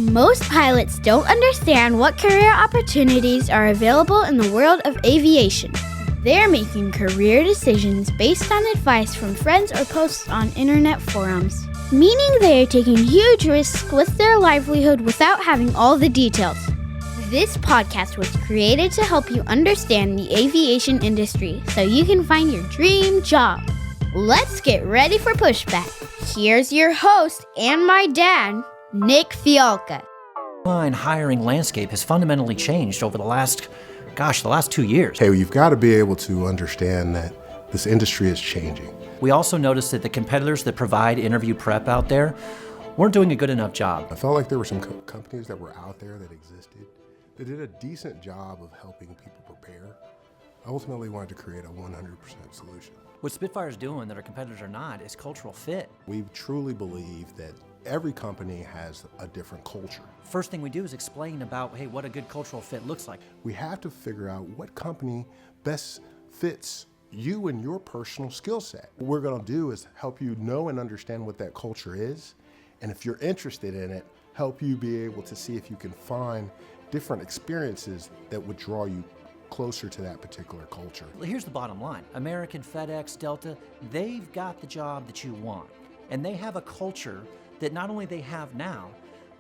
Most pilots don't understand what career opportunities are available in the world of aviation. They're making career decisions based on advice from friends or posts on internet forums, meaning they are taking huge risks with their livelihood without having all the details. This podcast was created to help you understand the aviation industry so you can find your dream job. Let's get ready for Pushback. Here's your host and my dad, Nick Fialka. The airline hiring landscape has fundamentally changed over the last 2 years. Hey, you've got to be able to understand that this industry is changing. We also noticed that the competitors that provide interview prep out there weren't doing a good enough job. I felt like there were some companies that were out there that existed that did a decent job of helping people prepare. I ultimately wanted to create a 100% solution. What Spitfire's doing that our competitors are not is cultural fit. We truly believe that every company has a different culture. First thing we do is explain about, what a good cultural fit looks like. We have to figure out what company best fits you and your personal skill set. What we're going to do is help you know and understand what that culture is, and if you're interested in it, help you be able to see if you can find different experiences that would draw you closer to that particular culture. Here's the bottom line. American, FedEx, Delta, they've got the job that you want. And they have a culture that not only they have now,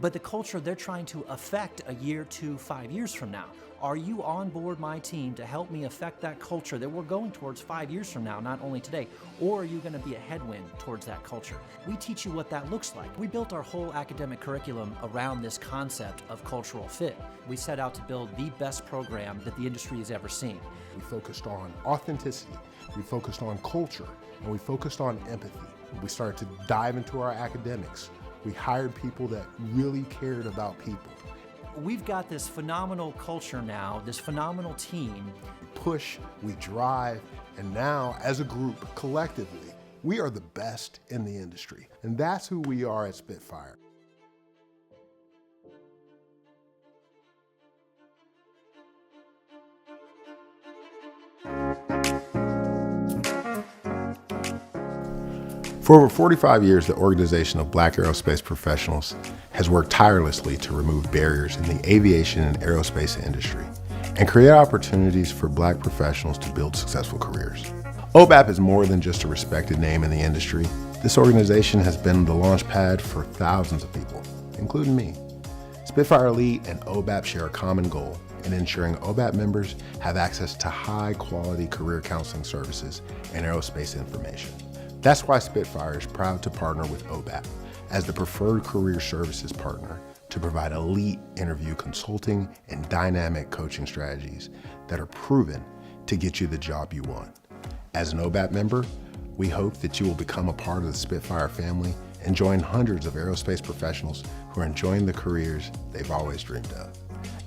but the culture they're trying to affect a year to 5 years from now. Are you on board my team to help me affect that culture that we're going towards 5 years from now, not only today? Or are you going to be a headwind towards that culture? We teach you what that looks like. We built our whole academic curriculum around this concept of cultural fit. We set out to build the best program that the industry has ever seen. We focused on authenticity, we focused on culture, and we focused on empathy. We started to dive into our academics. We hired people that really cared about people. We've got this phenomenal culture now, this phenomenal team. We push, we drive, and now as a group, collectively, we are the best in the industry. And that's who we are at Spitfire. For over 45 years, the Organization of Black Aerospace Professionals has worked tirelessly to remove barriers in the aviation and aerospace industry and create opportunities for Black professionals to build successful careers. OBAP is more than just a respected name in the industry. This organization has been the launch pad for thousands of people, including me. Spitfire Elite and OBAP share a common goal in ensuring OBAP members have access to high-quality career counseling services and aerospace information. That's why Spitfire is proud to partner with OBAP as the preferred career services partner to provide elite interview consulting and dynamic coaching strategies that are proven to get you the job you want. As an OBAP member, we hope that you will become a part of the Spitfire family and join hundreds of aerospace professionals who are enjoying the careers they've always dreamed of.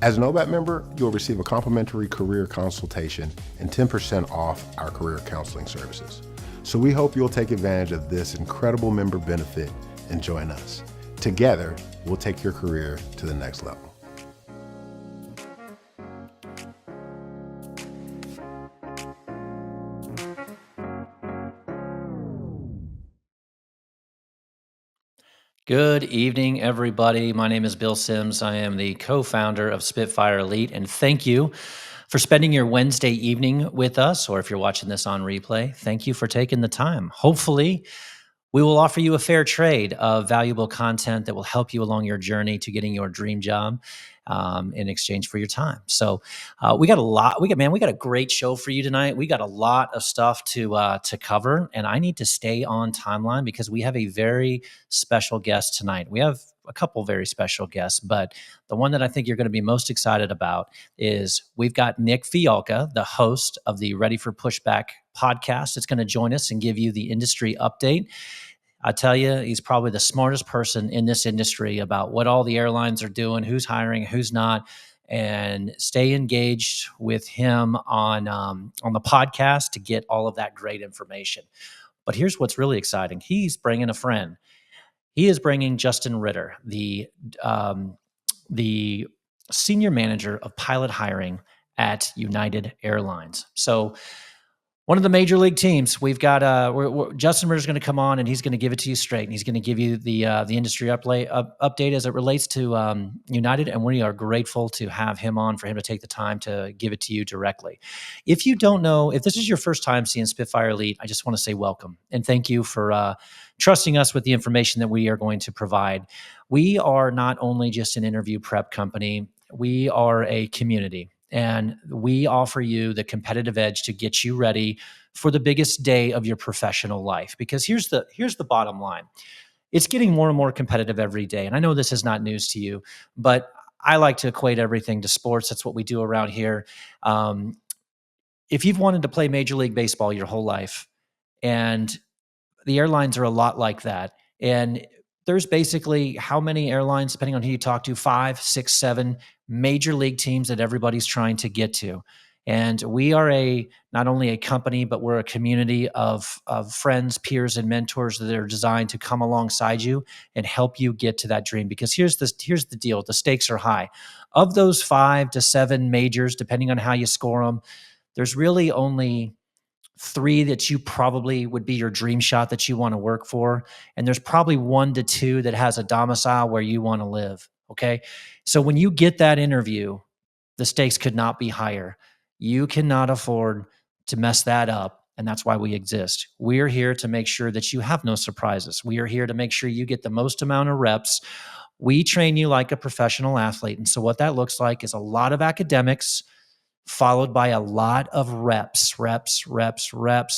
As an OBAP member, you'll receive a complimentary career consultation and 10% off our career counseling services. So we hope you'll take advantage of this incredible member benefit and join us. Together, we'll take your career to the next level. Good evening, everybody. My name is Bill Sims. I am the co-founder of Spitfire Elite, and thank you for spending your Wednesday evening with us, or if you're watching this on replay, thank you for taking the time. Hopefully, we will offer you a fair trade of valuable content that will help you along your journey to getting your dream job in exchange for your time. So we got a great show for you tonight. We got a lot of stuff to cover, and I need to stay on timeline because we have a very special guest tonight. We have a couple very special guests, but the one that I think you're going to be most excited about is we've got Nick Fialka, the host of the Ready for Pushback podcast. It's going to join us and give you the industry update. I tell you, he's probably the smartest person in this industry about what all the airlines are doing, who's hiring, who's not, and stay engaged with him on the podcast to get all of that great information. But here's what's really exciting. He's bringing a friend. He is bringing Justin Ritter, the senior manager of pilot hiring at United Airlines. So One of the major league teams. We've got Justin Ritter is going to come on, and he's going to give it to you straight, and he's going to give you the industry update as it relates to United. And we are grateful to have him on, for him to take the time to give it to you directly. If you don't know, if this is your first time seeing Spitfire Elite, I just want to say welcome and thank you for trusting us with the information that we are going to provide. We are not only just an interview prep company; we are a community. And we offer you the competitive edge to get you ready for the biggest day of your professional life. Because here's the bottom line. It's getting more and more competitive every day. And I know this is not news to you, but I like to equate everything to sports. That's what we do around here. If you've wanted to play Major League Baseball your whole life, and the airlines are a lot like that. And there's basically how many airlines, depending on who you talk to, 5, 6, 7 major league teams that everybody's trying to get to. And we are not only a company, but we're a community of friends, peers, and mentors that are designed to come alongside you and help you get to that dream. Because here's the deal: the stakes are high. Of those 5 to 7 majors, depending on how you score them, there's really only 3 that you probably would be your dream shot that you want to work for. And there's probably 1 to 2 that has a domicile where you want to live. Okay. So when you get that interview, the stakes could not be higher. You cannot afford to mess that up. And that's why we exist. We're here to make sure that you have no surprises. We are here to make sure you get the most amount of reps. We train you like a professional athlete. And so what that looks like is a lot of academics, followed by a lot of reps,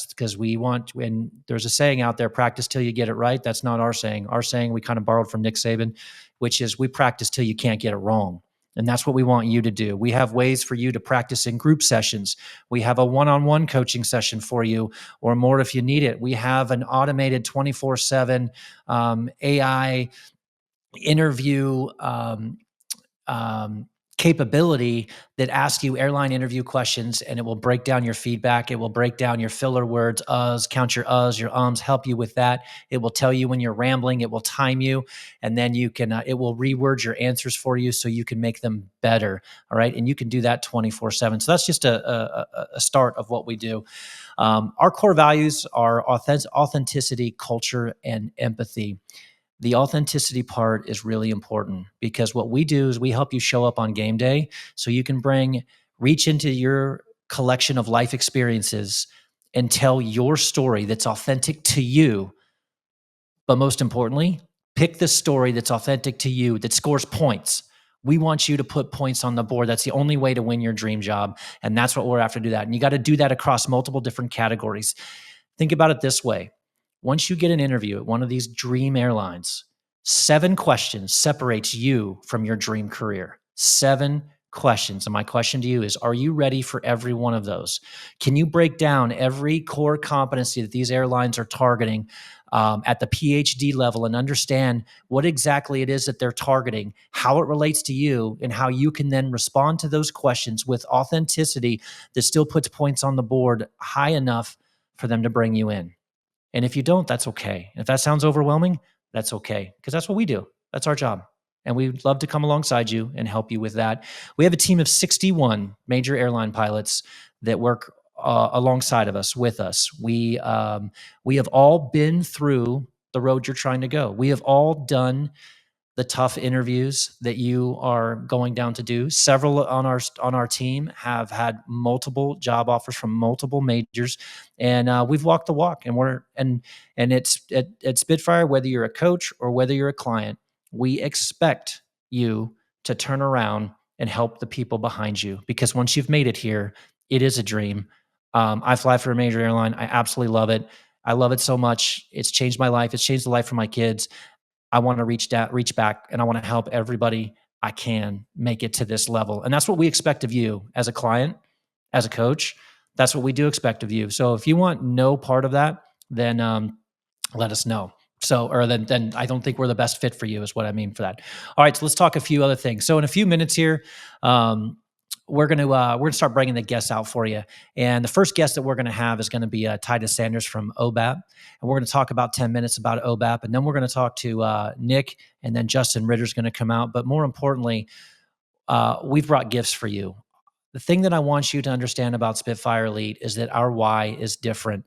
because we want, when there's a saying out there, practice till you get it right. That's not our saying. Our saying, we kind of borrowed from Nick Saban, which is we practice till you can't get it wrong. And that's what we want you to do. We have ways for you to practice in group sessions. We have a one-on-one coaching session for you, or more if you need it. We have an automated 24/7 AI interview capability that asks you airline interview questions, and it will break down your feedback. It will break down your filler words, count your your ums, help you with that. It will tell you when you're rambling. It will time you, and then you can, it will reword your answers for you so you can make them better. All right. And you can do that 24/7. So that's just a start of what we do. Our core values are authenticity, culture, and empathy. The authenticity part is really important, because what we do is we help you show up on game day so you can reach into your collection of life experiences and tell your story that's authentic to you. But most importantly, pick the story that's authentic to you, that scores points. We want you to put points on the board. That's the only way to win your dream job. And that's what we're after to do that. And you got to do that across multiple different categories. Think about it this way. Once you get an interview at one of these dream airlines, 7 questions separates you from your dream career. 7 questions. And my question to you is, are you ready for every one of those? Can you break down every core competency that these airlines are targeting at the PhD level and understand what exactly it is that they're targeting, how it relates to you, and how you can then respond to those questions with authenticity that still puts points on the board high enough for them to bring you in? And if you don't, that's okay. If that sounds overwhelming, that's okay, because that's what we do. That's our job. And we'd love to come alongside you and help you with that. We have a team of 61 major airline pilots that work alongside of us, with us. We have all been through the road you're trying to go. We have all done the tough interviews that you are going down to do. Several on our team have had multiple job offers from multiple majors, and we've walked the walk. And it's at Spitfire, whether you're a coach or whether you're a client, we expect you to turn around and help the people behind you, because once you've made it here, it is a dream. I fly for a major airline. I absolutely love it. I love it so much. It's changed my life. It's changed the life for my kids. I want to reach back, and I want to help everybody I can make it to this level. And that's what we expect of you as a client, as a coach. That's what we do expect of you. So if you want no part of that, then let us know. So, or then I don't think we're the best fit for you, is what I mean for that. All right, so let's talk a few other things. So in a few minutes here, we're gonna start bringing the guests out for you. And the first guest that we're gonna have is gonna be Titus Sanders from OBAP, and we're gonna talk about 10 minutes about OBAP, and then we're gonna talk to Nick, and then Justin Ritter is gonna come out. But more importantly, we've brought gifts for you. The thing that I want you to understand about Spitfire Elite is that our why is different.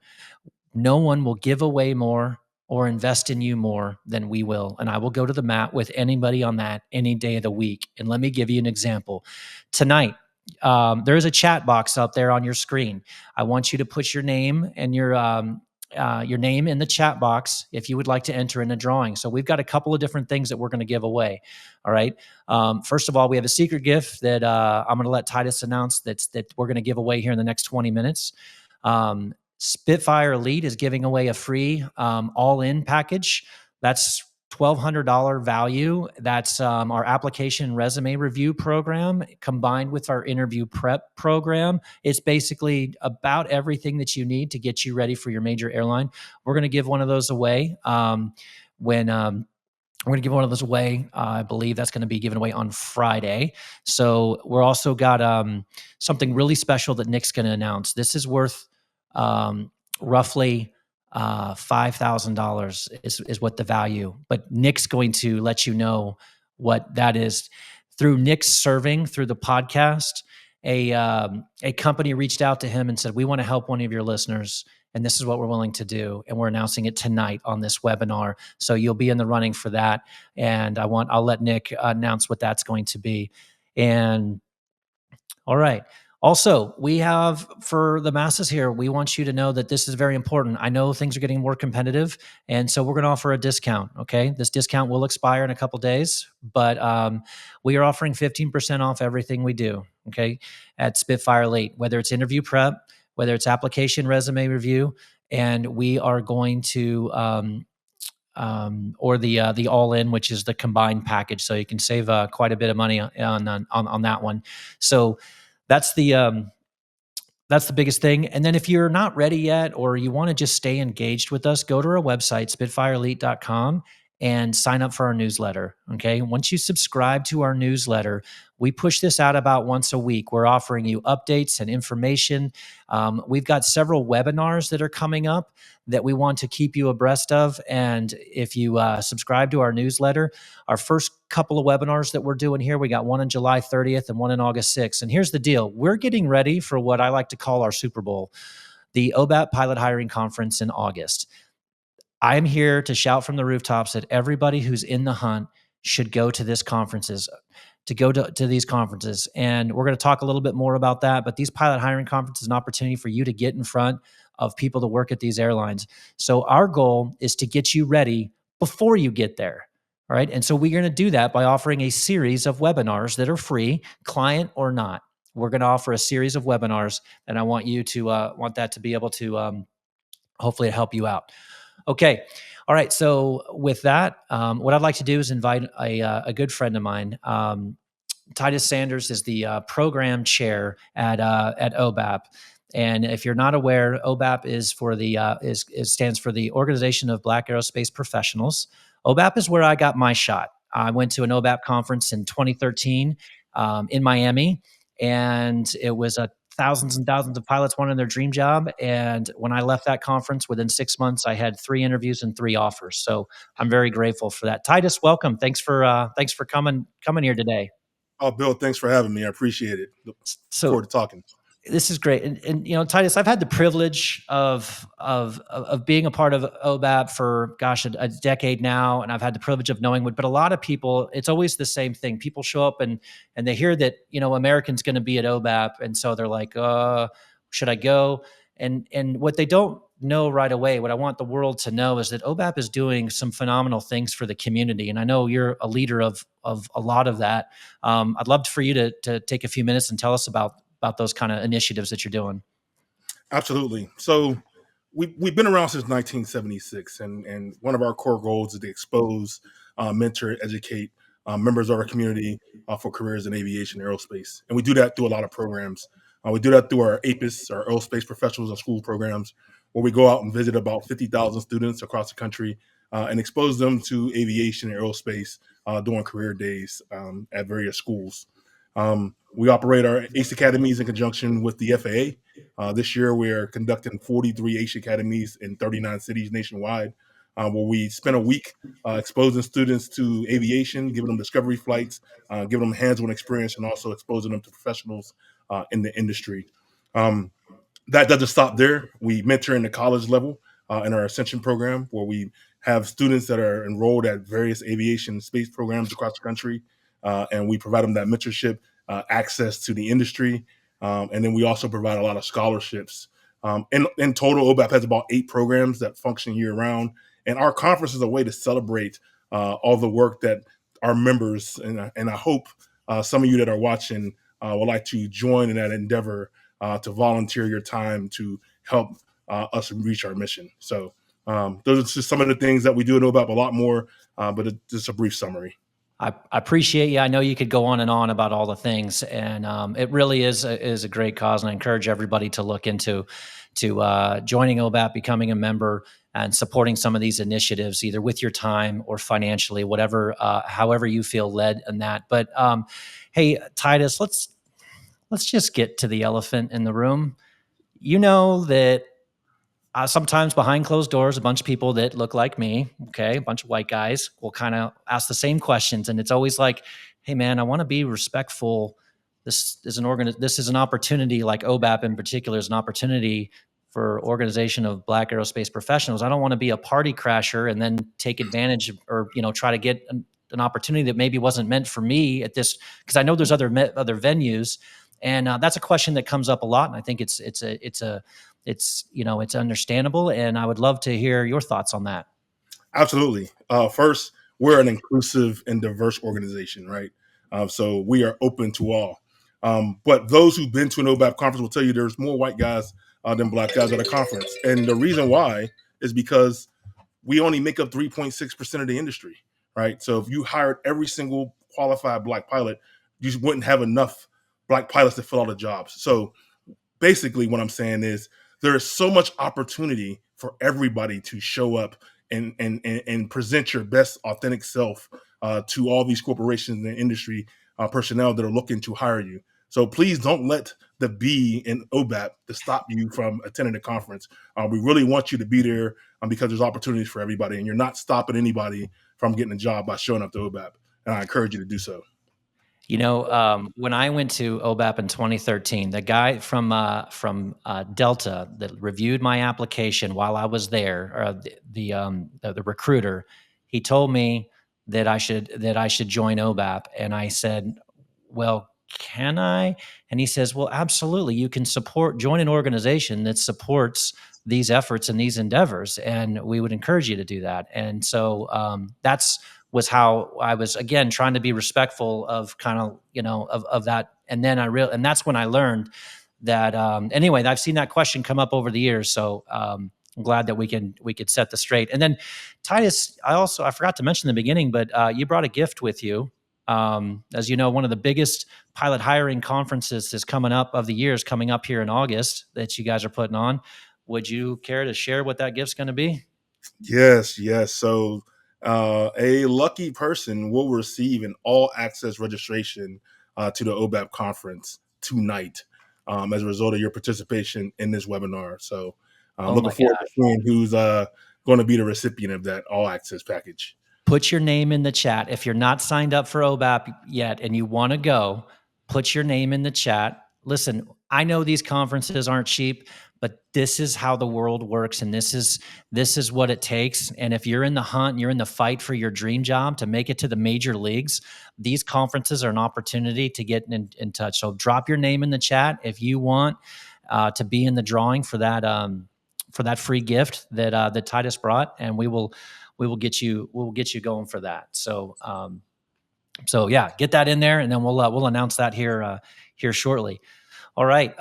No one will give away more or invest in you more than we will. And I will go to the mat with anybody on that any day of the week. And let me give you an example. Tonight, there is a chat box up there on your screen. I want you to put your name and your name in the chat box if you would like to enter in a drawing. So we've got a couple of different things that we're going to give away. All right. First of all, we have a secret gift that I'm going to let Titus announce that we're going to give away here in the next 20 minutes. Spitfire Elite is giving away a free all-in package. That's $1,200 value. That's our application resume review program combined with our interview prep program. It's basically about everything that you need to get you ready for your major airline. We're going to give one of those away we're going to give one of those away. I believe that's going to be given away on Friday. So we're also got something really special that Nick's going to announce. This is worth roughly $5,000 is what the value. But Nick's going to let you know what that is. Through Nick's serving through the podcast, a company reached out to him and said, "We want to help one of your listeners, and this is what we're willing to do." And we're announcing it tonight on this webinar. So you'll be in the running for that. And I'll let Nick announce what that's going to be. And all right. Also, we have for the masses here, we want you to know that this is very important. I know things are getting more competitive, and so we're going to offer a discount. Okay. This discount will expire in a couple days, but we are offering 15% off everything we do. Okay. At Spitfire Elite, whether it's interview prep, whether it's application resume review, and we are going to or the all-in, which is the combined package, so you can save quite a bit of money on that one. So that's the biggest thing. And then if you're not ready yet, or you want to just stay engaged with us, go to our website, spitfireelite.com, and sign up for our newsletter. Okay. Once you subscribe to our newsletter, we push this out about once a week. We're offering you updates and information. We've got several webinars that are coming up that we want to keep you abreast of. And if you subscribe to our newsletter, our first couple of webinars that we're doing here, we got one on July 30th and one on August 6th. And here's the deal. We're getting ready for what I like to call our Super Bowl, the OBAP Pilot Hiring Conference in August. I'm here to shout from the rooftops that everybody who's in the hunt should go to these conferences. And we're going to talk a little bit more about that. But these pilot hiring conferences is an opportunity for you to get in front of people to work at these airlines. So our goal is to get you ready before you get there. All right. And so we're going to do that by offering a series of webinars that are free, client or not. We're going to offer a series of webinars, and I want you to want that to be able to hopefully help you out. Okay. All right. So with that, what I'd like to do is invite a good friend of mine. Titus Sanders is the program chair at OBAP. And if you're not aware, OBAP is for stands for the Organization of Black Aerospace Professionals. OBAP is where I got my shot. I went to an OBAP conference in 2013 in Miami, and it was thousands and thousands of pilots wanted their dream job. And when I left that conference, within 6 months, I had 3 interviews and 3 offers. So I'm very grateful for that. Titus, welcome. Thanks for coming here today. Oh, Bill, thanks for having me. I appreciate it. Look forward to talking. This is great. And you know, Titus, I've had the privilege of being a part of OBAP for, a decade now. And I've had the privilege of knowing but a lot of people, it's always the same thing. People show up and they hear that, American's going to be at OBAP. And so they're like, should I go? And what they don't know right away, what I want the world to know is that OBAP is doing some phenomenal things for the community. And I know you're a leader of a lot of that. I'd love for you to take a few minutes and tell us about those kind of initiatives that you're doing. Absolutely. So we've been around since 1976, and one of our core goals is to expose, mentor, educate members of our community for careers in aviation and aerospace. And we do that through a lot of programs. We do that through our APIS, our Aerospace Professionals and School programs, where we go out and visit about 50,000 students across the country and expose them to aviation and aerospace during career days at various schools. We operate our ACE Academies in conjunction with the FAA. This year, we're conducting 43 ACE Academies in 39 cities nationwide, where we spend a week exposing students to aviation, giving them discovery flights, giving them hands-on experience, and also exposing them to professionals in the industry. That doesn't stop there. We mentor in the college level in our Ascension program, where we have students that are enrolled at various aviation and space programs across the country, and we provide them that mentorship, access to the industry, and then we also provide a lot of scholarships. In total, OBAP has about 8 programs that function year round, and our conference is a way to celebrate all the work that our members, and I hope some of you that are watching would like to join in that endeavor to volunteer your time to help us reach our mission. So those are just some of the things that we do at OBAP, a lot more, but just a brief summary. I appreciate you. I know you could go on and on about all the things, and it really is a great cause. And I encourage everybody to look into joining OBAP, becoming a member, and supporting some of these initiatives, either with your time or financially, whatever, however you feel led in that. But hey, Titus, let's just get to the elephant in the room. You know that sometimes behind closed doors, a bunch of people that look like me, okay, a bunch of white guys, will kind of ask the same questions, and it's always like, "Hey, man, I want to be respectful. This is an opportunity, like OBAP in particular, is an opportunity for organization of Black aerospace professionals. I don't want to be a party crasher and then take advantage of, or try to get an opportunity that maybe wasn't meant for me at this, because I know there's other venues." And that's a question that comes up a lot, and I think it's understandable, and I would love to hear your thoughts on that. Absolutely. First, we're an inclusive and diverse organization, right? So we are open to all. But those who've been to an OBAP conference will tell you there's more white guys than Black guys at a conference, and the reason why is because we only make up 3.6% of the industry, right? So if you hired every single qualified Black pilot, you wouldn't have enough Black pilots to fill all the jobs. So basically what I'm saying is there is so much opportunity for everybody to show up and present your best authentic self to all these corporations and industry personnel that are looking to hire you. So please don't let the B in OBAP to stop you from attending the conference. We really want you to be there because there's opportunities for everybody, and you're not stopping anybody from getting a job by showing up to OBAP. And I encourage you to do so. When I went to OBAP in 2013, the guy from Delta that reviewed my application while I was there, or the recruiter, he told me that I should join OBAP, and I said, "Well, can I?" And he says, "Well, absolutely. You can join an organization that supports these efforts and these endeavors, and we would encourage you to do that." And so that's was how I was, again, trying to be respectful of kind of, of that. And then and that's when I learned that, anyway, I've seen that question come up over the years. So I'm glad that we could set this straight. And then Titus, I forgot to mention in the beginning, but you brought a gift with you. As you know, one of the biggest pilot hiring conferences is coming up here in August that you guys are putting on. Would you care to share what that gift's going to be? Yes. So a lucky person will receive an all-access registration to the OBAP conference tonight as a result of your participation in this webinar. So looking forward to seeing who's going to be the recipient of that all-access package. Put your name in the chat. If you're not signed up for OBAP yet and you want to go, put your name in the chat. Listen, I know these conferences aren't cheap, but this is how the world works, and this is what it takes. And if you're in the hunt, you're in the fight for your dream job to make it to the major leagues, these conferences are an opportunity to get in touch. So drop your name in the chat if you want to be in the drawing for that free gift that Titus brought, and we will get you going for that. So yeah, get that in there, and then we'll announce that here shortly. All right,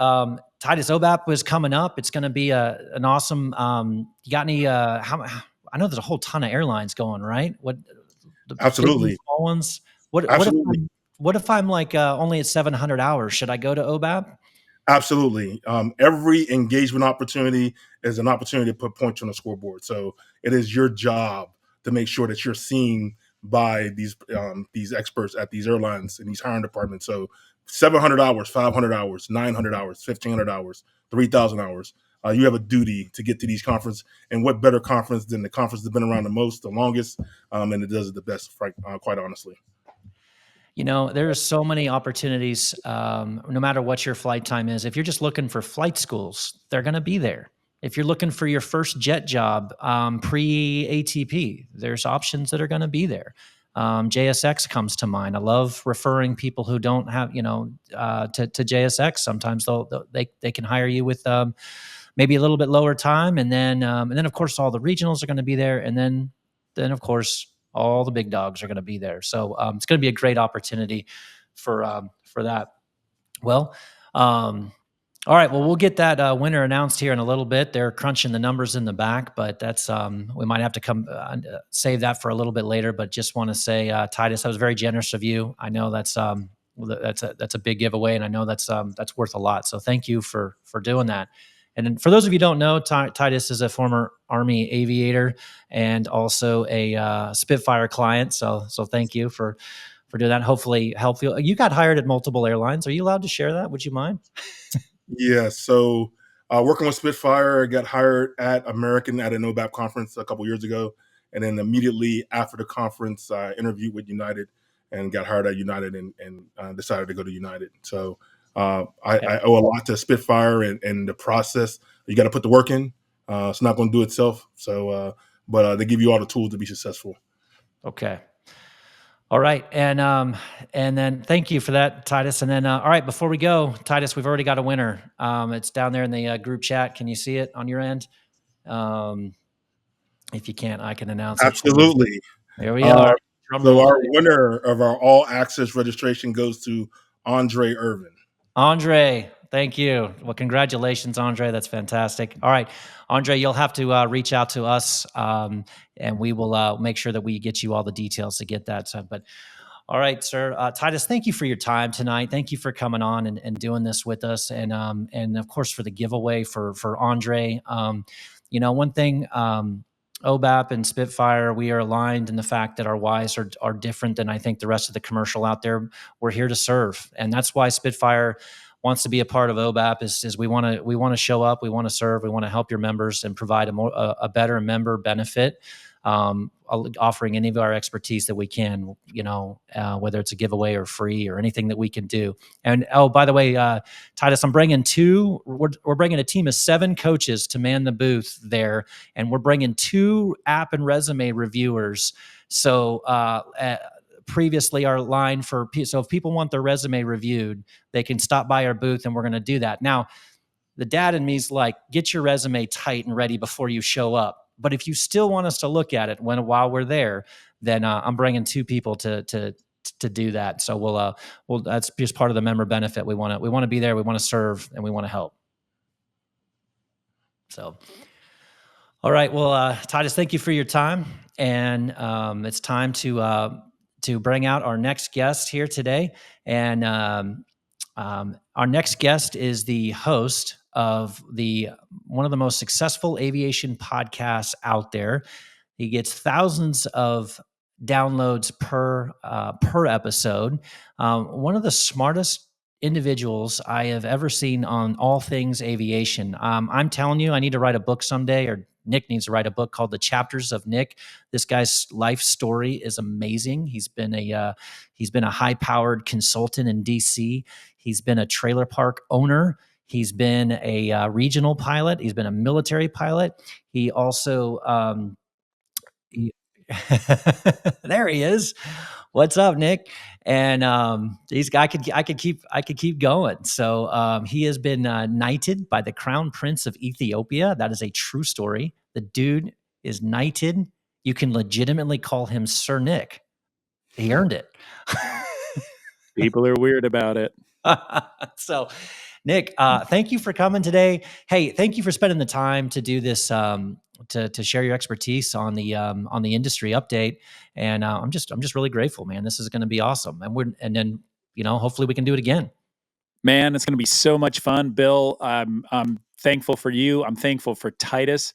Titus, OBAP was coming up. It's going to be an awesome. You got any? I know there's a whole ton of airlines going, right? Absolutely. Small ones. Absolutely. What if I'm like only at 700 hours? Should I go to OBAP? Absolutely. Every engagement opportunity is an opportunity to put points on the scoreboard. So it is your job to make sure that you're seen by these experts at these airlines and these hiring departments. So 700 hours, 500 hours, 900 hours, 1,500 hours, 3,000 hours. You have a duty to get to these conferences. And what better conference than the conference that's been around the most, the longest, and it does it the best, quite honestly. There are so many opportunities, no matter what your flight time is. If you're just looking for flight schools, they're going to be there. If you're looking for your first jet job, pre-ATP, there's options that are going to be there. JSX comes to mind. I love referring people who don't have, to JSX. Sometimes they can hire you with maybe a little bit lower time, and then of course all the regionals are going to be there, and then of course all the big dogs are going to be there. So it's going to be a great opportunity for that. Well, all right. Well, we'll get that winner announced here in a little bit. They're crunching the numbers in the back, but that's we might have to save that for a little bit later. But just want to say, Titus, that was very generous of you. I know that's a big giveaway, and I know that's worth a lot. So thank you for doing that. And then for those of you who don't know, Titus is a former Army aviator and also a Spitfire client. So thank you for doing that. Hopefully help you. You got hired at multiple airlines. Are you allowed to share that? Would you mind? Yeah, so working with Spitfire, got hired at American at an OBAP conference a couple years ago, and then immediately after the conference, I interviewed with United and got hired at United, and decided to go to United. So I owe a lot to Spitfire and the process. You got to put the work in. It's not going to do itself. So, but they give you all the tools to be successful. Okay. All right. And then thank you for that, Titus. And then, all right, before we go, Titus, we've already got a winner. It's down there in the group chat. Can you see it on your end? If you can't, I can announce it. Absolutely. There we are. So our winner of our all access registration goes to Andre Irvin. Andre, thank you. Well, congratulations, Andre. That's fantastic. All right, Andre, you'll have to reach out to us, and we will make sure that we get you all the details to get that. But all right, sir. Titus, thank you for your time tonight. Thank you for coming on and doing this with us, and of course for the giveaway for Andre. One thing. OBAP and Spitfire, we are aligned in the fact that our whys are different than I think the rest of the commercial out there. We're here to serve, and that's why Spitfire wants to be a part of OBAP. Is we want to show up, we want to serve, we want to help your members and provide a better member benefit, offering any of our expertise that we can. Whether it's a giveaway or free or anything that we can do. And by the way, Titus, I'm bringing we're bringing a team of 7 coaches to man the booth there, and we're bringing 2 app and resume reviewers. So previously our line so if people want their resume reviewed, they can stop by our booth, and we're going to do that. Now, the dad in me is like, get your resume tight and ready before you show up. But if you still want us to look at it while we're there, then I'm bringing 2 people to do that. So we'll that's just part of the member benefit. We want to be there. We want to serve, and we want to help. So, all right. Well, Titus, thank you for your time, and it's time to bring out our next guest here today. And our next guest is the host of one of the most successful aviation podcasts out there. He gets thousands of downloads per episode. One of the smartest individuals I have ever seen on all things aviation. I'm telling you, I need to write a book someday, or Nick needs to write a book called The Chapters of Nick. This guy's life story is amazing. He's been a high-powered consultant in DC. He's been a trailer park owner. He's been a regional pilot. He's been a military pilot. He also there he is. What's up, Nick? And I could keep going. So he has been knighted by the Crown Prince of Ethiopia. That is a true story. The dude is knighted. You can legitimately call him Sir Nick. He earned it. People are weird about it. So, Nick, thank you for coming today. Hey, thank you for spending the time to do this, to share your expertise on the industry update. And I'm just really grateful, man. This is going to be awesome. And then hopefully we can do it again. Man, it's going to be so much fun, Bill. I'm thankful for you. I'm thankful for Titus.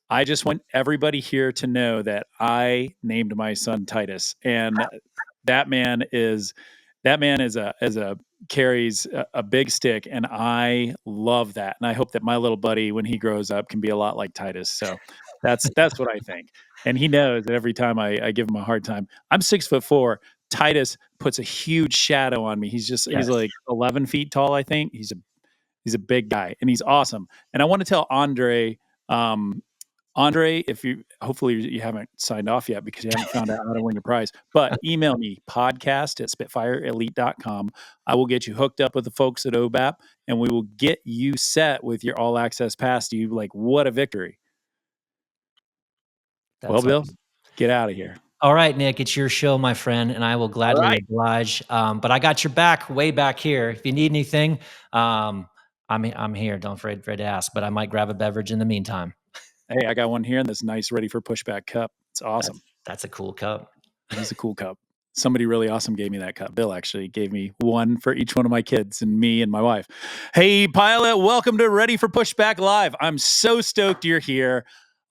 I just want everybody here to know that I named my son Titus, and that man carries a big stick, and I love that. And I hope that my little buddy, when he grows up, can be a lot like Titus. So that's what I think. And he knows that every time I give him a hard time. I'm 6'4", Titus puts a huge shadow on me. He's Yes. like 11 feet tall, I think. He's a big guy and he's awesome. And I want to tell Andre, if hopefully you haven't signed off yet because you haven't found out how to win your prize, but email me podcast@spitfireelite.com. I will get you hooked up with the folks at OBAP and we will get you set with your all access pass to you. Like, what a victory. That's Well, Bill, awesome. get out of here. All right, Nick, it's your show, my friend, and I will gladly right. oblige. But I got your back way back here. If you need anything, I'm here. Don't afraid to ask, but I might grab a beverage in the meantime. Hey, I got one here in this nice Ready for Pushback cup. It's awesome. That's a cool cup. It is a cool cup. Somebody really awesome gave me that cup. Bill actually gave me one for each one of my kids and me and my wife. Hey, Pilot, welcome to Ready for Pushback Live. I'm so stoked you're here.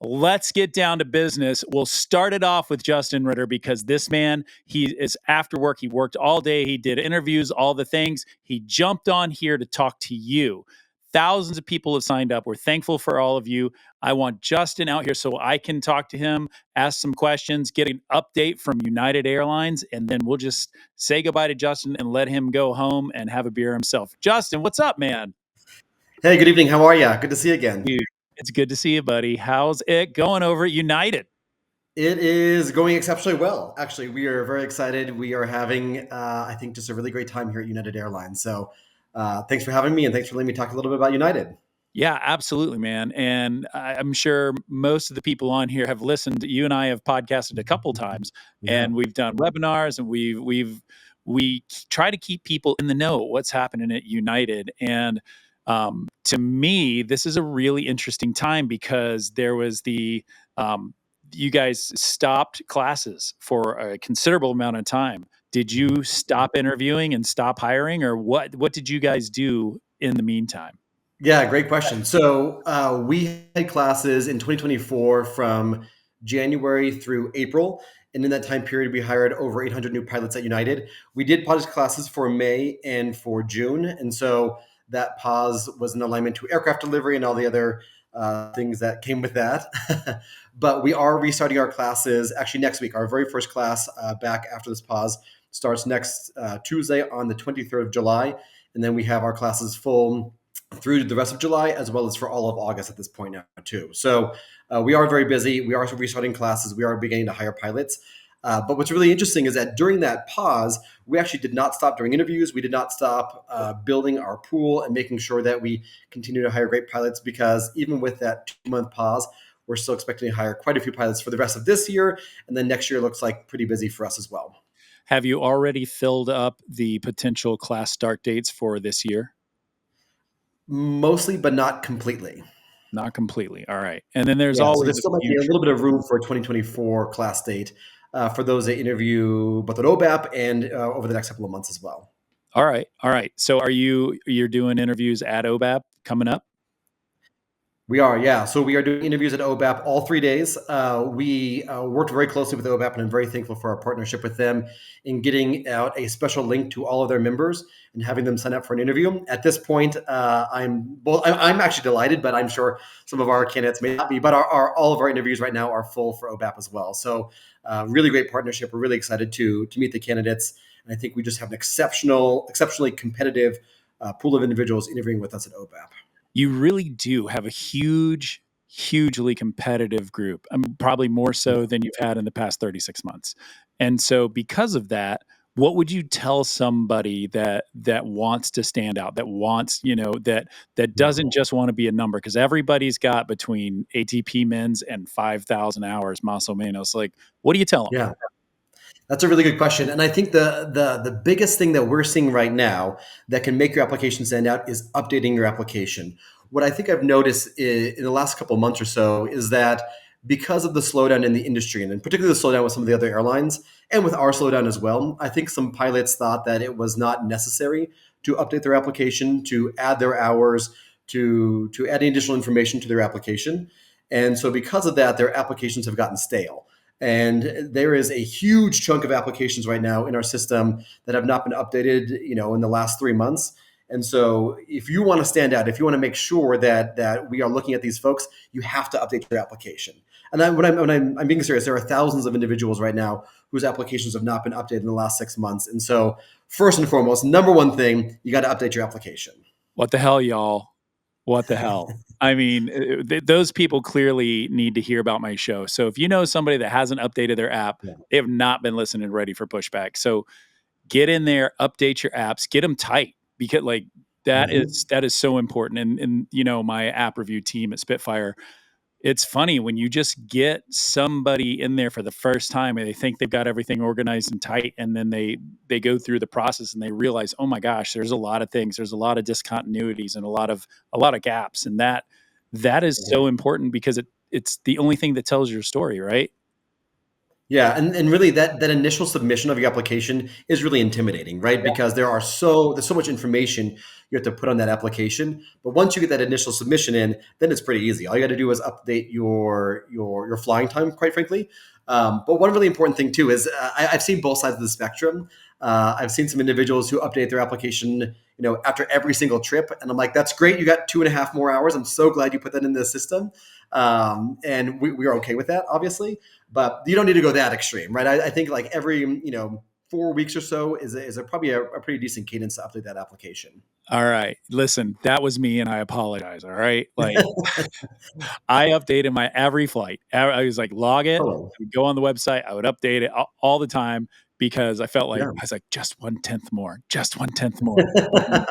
Let's get down to business. We'll start it off with Justin Ritter because this man, he is after work. He worked all day. He did interviews, all the things. He jumped on here to talk to you. Thousands of people have signed up. We're thankful for all of you. I want Justin out here so I can talk to him, ask some questions, get an update from United Airlines, and then we'll just say goodbye to Justin and let him go home and have a beer himself. Justin, what's up, man? Hey, good evening. How are you? Good to see you again. Dude, it's good to see you, buddy. How's it going over at United? It is going exceptionally well. Actually, we are very excited. We are having, I think, just a really great time here at United Airlines. So thanks for having me and thanks for letting me talk a little bit about United. Yeah, absolutely, man. And I'm sure most of the people on here have listened. You and I have podcasted a couple times, and we've done webinars, and we try to keep people in the know what's happening at United. And to me, this is a really interesting time because there was you guys stopped classes for a considerable amount of time. Did you stop interviewing and stop hiring, or what did you guys do in the meantime? Yeah, great question. So we had classes in 2024 from January through April. And in that time period, we hired over 800 new pilots at United. We did pause classes for May and for June. And so that pause was in alignment to aircraft delivery and all the other things that came with that. But we are restarting our classes actually next week. Our very first class back after this pause starts next Tuesday on the 23rd of July. And then we have our classes full through the rest of July, as well as for all of August at this point now too. So we are very busy. We are restarting classes. We are beginning to hire pilots. But what's really interesting is that during that pause, we actually did not stop doing interviews. We did not stop building our pool and making sure that we continue to hire great pilots, because even with that 2-month pause, we're still expecting to hire quite a few pilots for the rest of this year. And then next year looks like pretty busy for us as well. Have you already filled up the potential class start dates for this year? Mostly, but not completely. Not completely. All right. And then there's So always there still might be a little bit of room for a 2024 class date for those that interview both at OBAP and over the next couple of months as well. All right. All right. So you're doing interviews at OBAP coming up? We are, yeah. So we are doing interviews at OBAP all 3 days. We worked very closely with OBAP, and I'm very thankful for our partnership with them in getting out a special link to all of their members and having them sign up for an interview. At this point, I'm actually delighted, but I'm sure some of our candidates may not be. But all of our interviews right now are full for OBAP as well. So really great partnership. We're really excited to meet the candidates, and I think we just have an exceptionally competitive pool of individuals interviewing with us at OBAP. You really do have a hugely competitive group. Probably more so than you've had in the past 36 months. And so because of that, what would you tell somebody that wants to stand out, that wants, that doesn't just want to be a number? Because everybody's got between ATP men's and 5,000 hours más o menos. Like, what do you tell them? Yeah. That's a really good question. And I think the biggest thing that we're seeing right now that can make your application stand out is updating your application. What I think I've noticed in the last couple of months or so is that because of the slowdown in the industry, and particularly the slowdown with some of the other airlines and with our slowdown as well, I think some pilots thought that it was not necessary to update their application, to add their hours, to add any additional information to their application. And so because of that, their applications have gotten stale. And there is a huge chunk of applications right now in our system that have not been updated, in the last 3 months. And so if you want to stand out, if you want to make sure that we are looking at these folks, you have to update your application. And I'm being serious, there are thousands of individuals right now whose applications have not been updated in the last 6 months. And so first and foremost, number one thing, you got to update your application. What the hell, y'all? What the hell? I mean, those people clearly need to hear about my show. So if you know somebody that hasn't updated their app, Yeah. they have not been listening to Ready for Pushback. So get in there, update your apps, get them tight, because like that is so important. And you know, my app review team at Spitfire, it's funny when you just get somebody in there for the first time and they think they've got everything organized and tight, and then they go through the process and they realize, oh my gosh, there's a lot of things, there's a lot of discontinuities and a lot of gaps, and that is so important because it's the only thing that tells your story, right? Yeah, and really that initial submission of your application is really intimidating, right? Because there's so much information you have to put on that application. But once you get that initial submission in, then it's pretty easy. All you got to do is update your flying time, quite frankly. But one really important thing too is I've seen both sides of the spectrum. I've seen some individuals who update their application, after every single trip, and I'm like, that's great. You got 2.5 more hours. I'm so glad you put that in the system, and we are okay with that, obviously. But you don't need to go that extreme, right? I think like every 4 weeks or so is probably a pretty decent cadence to update that application. All right. Listen, that was me and I apologize. All right. Like I updated my every flight. I was like, log it, Totally. I would go on the website, I would update it all the time because I felt like Yeah. I was like, just 1/10 more, just 1/10 more.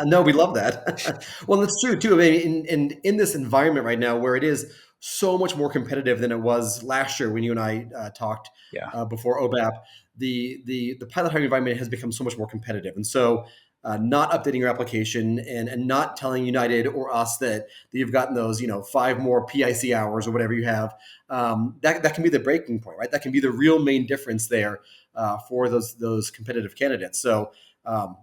No, we love that. Well, that's true too. I mean, in this environment right now where it is so much more competitive than it was last year when you and I talked Yeah. before OBAP, the pilot hiring environment has become so much more competitive, and so not updating your application and not telling United or us that you've gotten those 5 more PIC hours or whatever you have, that can be the breaking point, right? That can be the real main difference there for those competitive candidates. So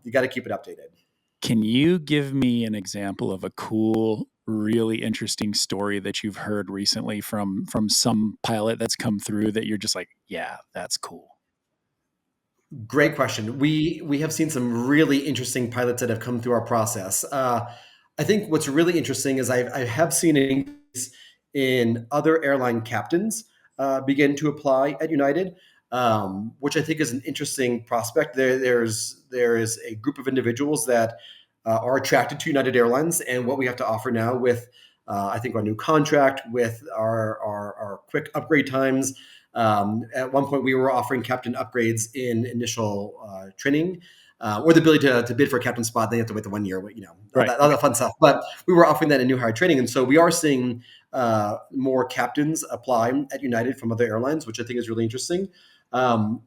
you got to keep it updated. Can you give me an example of a cool, really interesting story that you've heard recently from some pilot that's come through that you're just like, yeah, that's cool? Great question. We have seen some really interesting pilots that have come through our process. I think what's really interesting is I have seen an increase in other airline captains begin to apply at United, which I think is an interesting prospect. There is a group of individuals that are attracted to United Airlines and what we have to offer now with I think our new contract with our quick upgrade times. At one point, we were offering captain upgrades in initial training, or the ability to bid for a captain spot. Then you have to wait the 1 year, Right. all that fun stuff. But we were offering that in new hire training, and so we are seeing more captains apply at United from other airlines, which I think is really interesting. And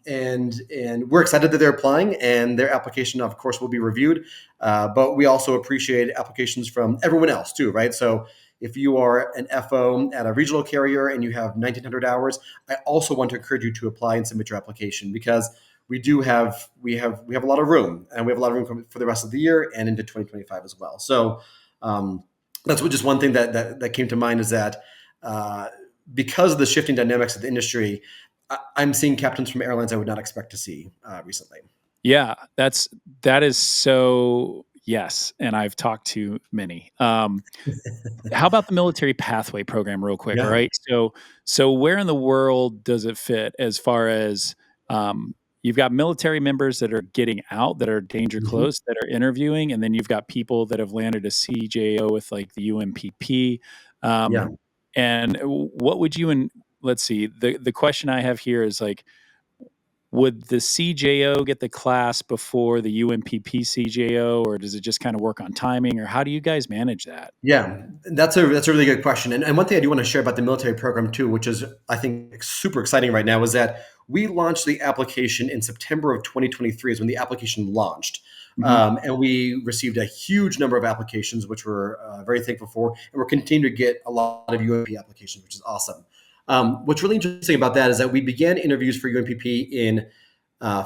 we're excited that they're applying, and their application, of course, will be reviewed. But we also appreciate applications from everyone else too, right? So if you are an FO at a regional carrier and you have 1,900 hours, I also want to encourage you to apply and submit your application, because we have a lot of room, and we have a lot of room for the rest of the year and into 2025 as well. So that's just one thing that came to mind, is that because of the shifting dynamics of the industry, I'm seeing captains from airlines I would not expect to see recently. Yeah, that is so. Yes, and I've talked to many. How about the military pathway program, real quick? Yeah. Right. So where in the world does it fit as far as you've got military members that are getting out, that are danger close, that are interviewing, and then you've got people that have landed a CJO with like the UMPP. Yeah. And what would you, and let's see, the question I have here is like, would the CJO get the class before the UMPP CJO, or does it just kind of work on timing, or how do you guys manage that? Yeah, that's a really good question. And one thing I do want to share about the military program too, which is I think super exciting right now, is that we launched the application in September of 2023 is when the application launched. And we received a huge number of applications, which we're very thankful for. And we're continuing to get a lot of UMP applications, which is awesome. What's really interesting about that is that we began interviews for UMPP in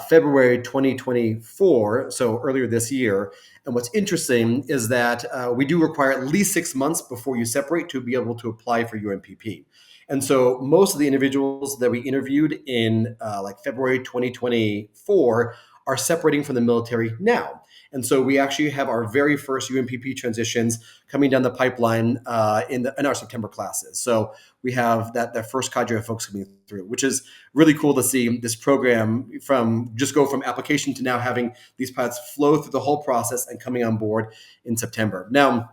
February 2024, so earlier this year. And what's interesting is that we do require at least 6 months before you separate to be able to apply for UMPP. And so most of the individuals that we interviewed in like February 2024 are separating from the military now. And so we actually have our very first UMPP transitions coming down the pipeline in our September classes. So we have that first cadre of folks coming through, which is really cool to see this program go from application to now having these pilots flow through the whole process and coming on board in September. Now,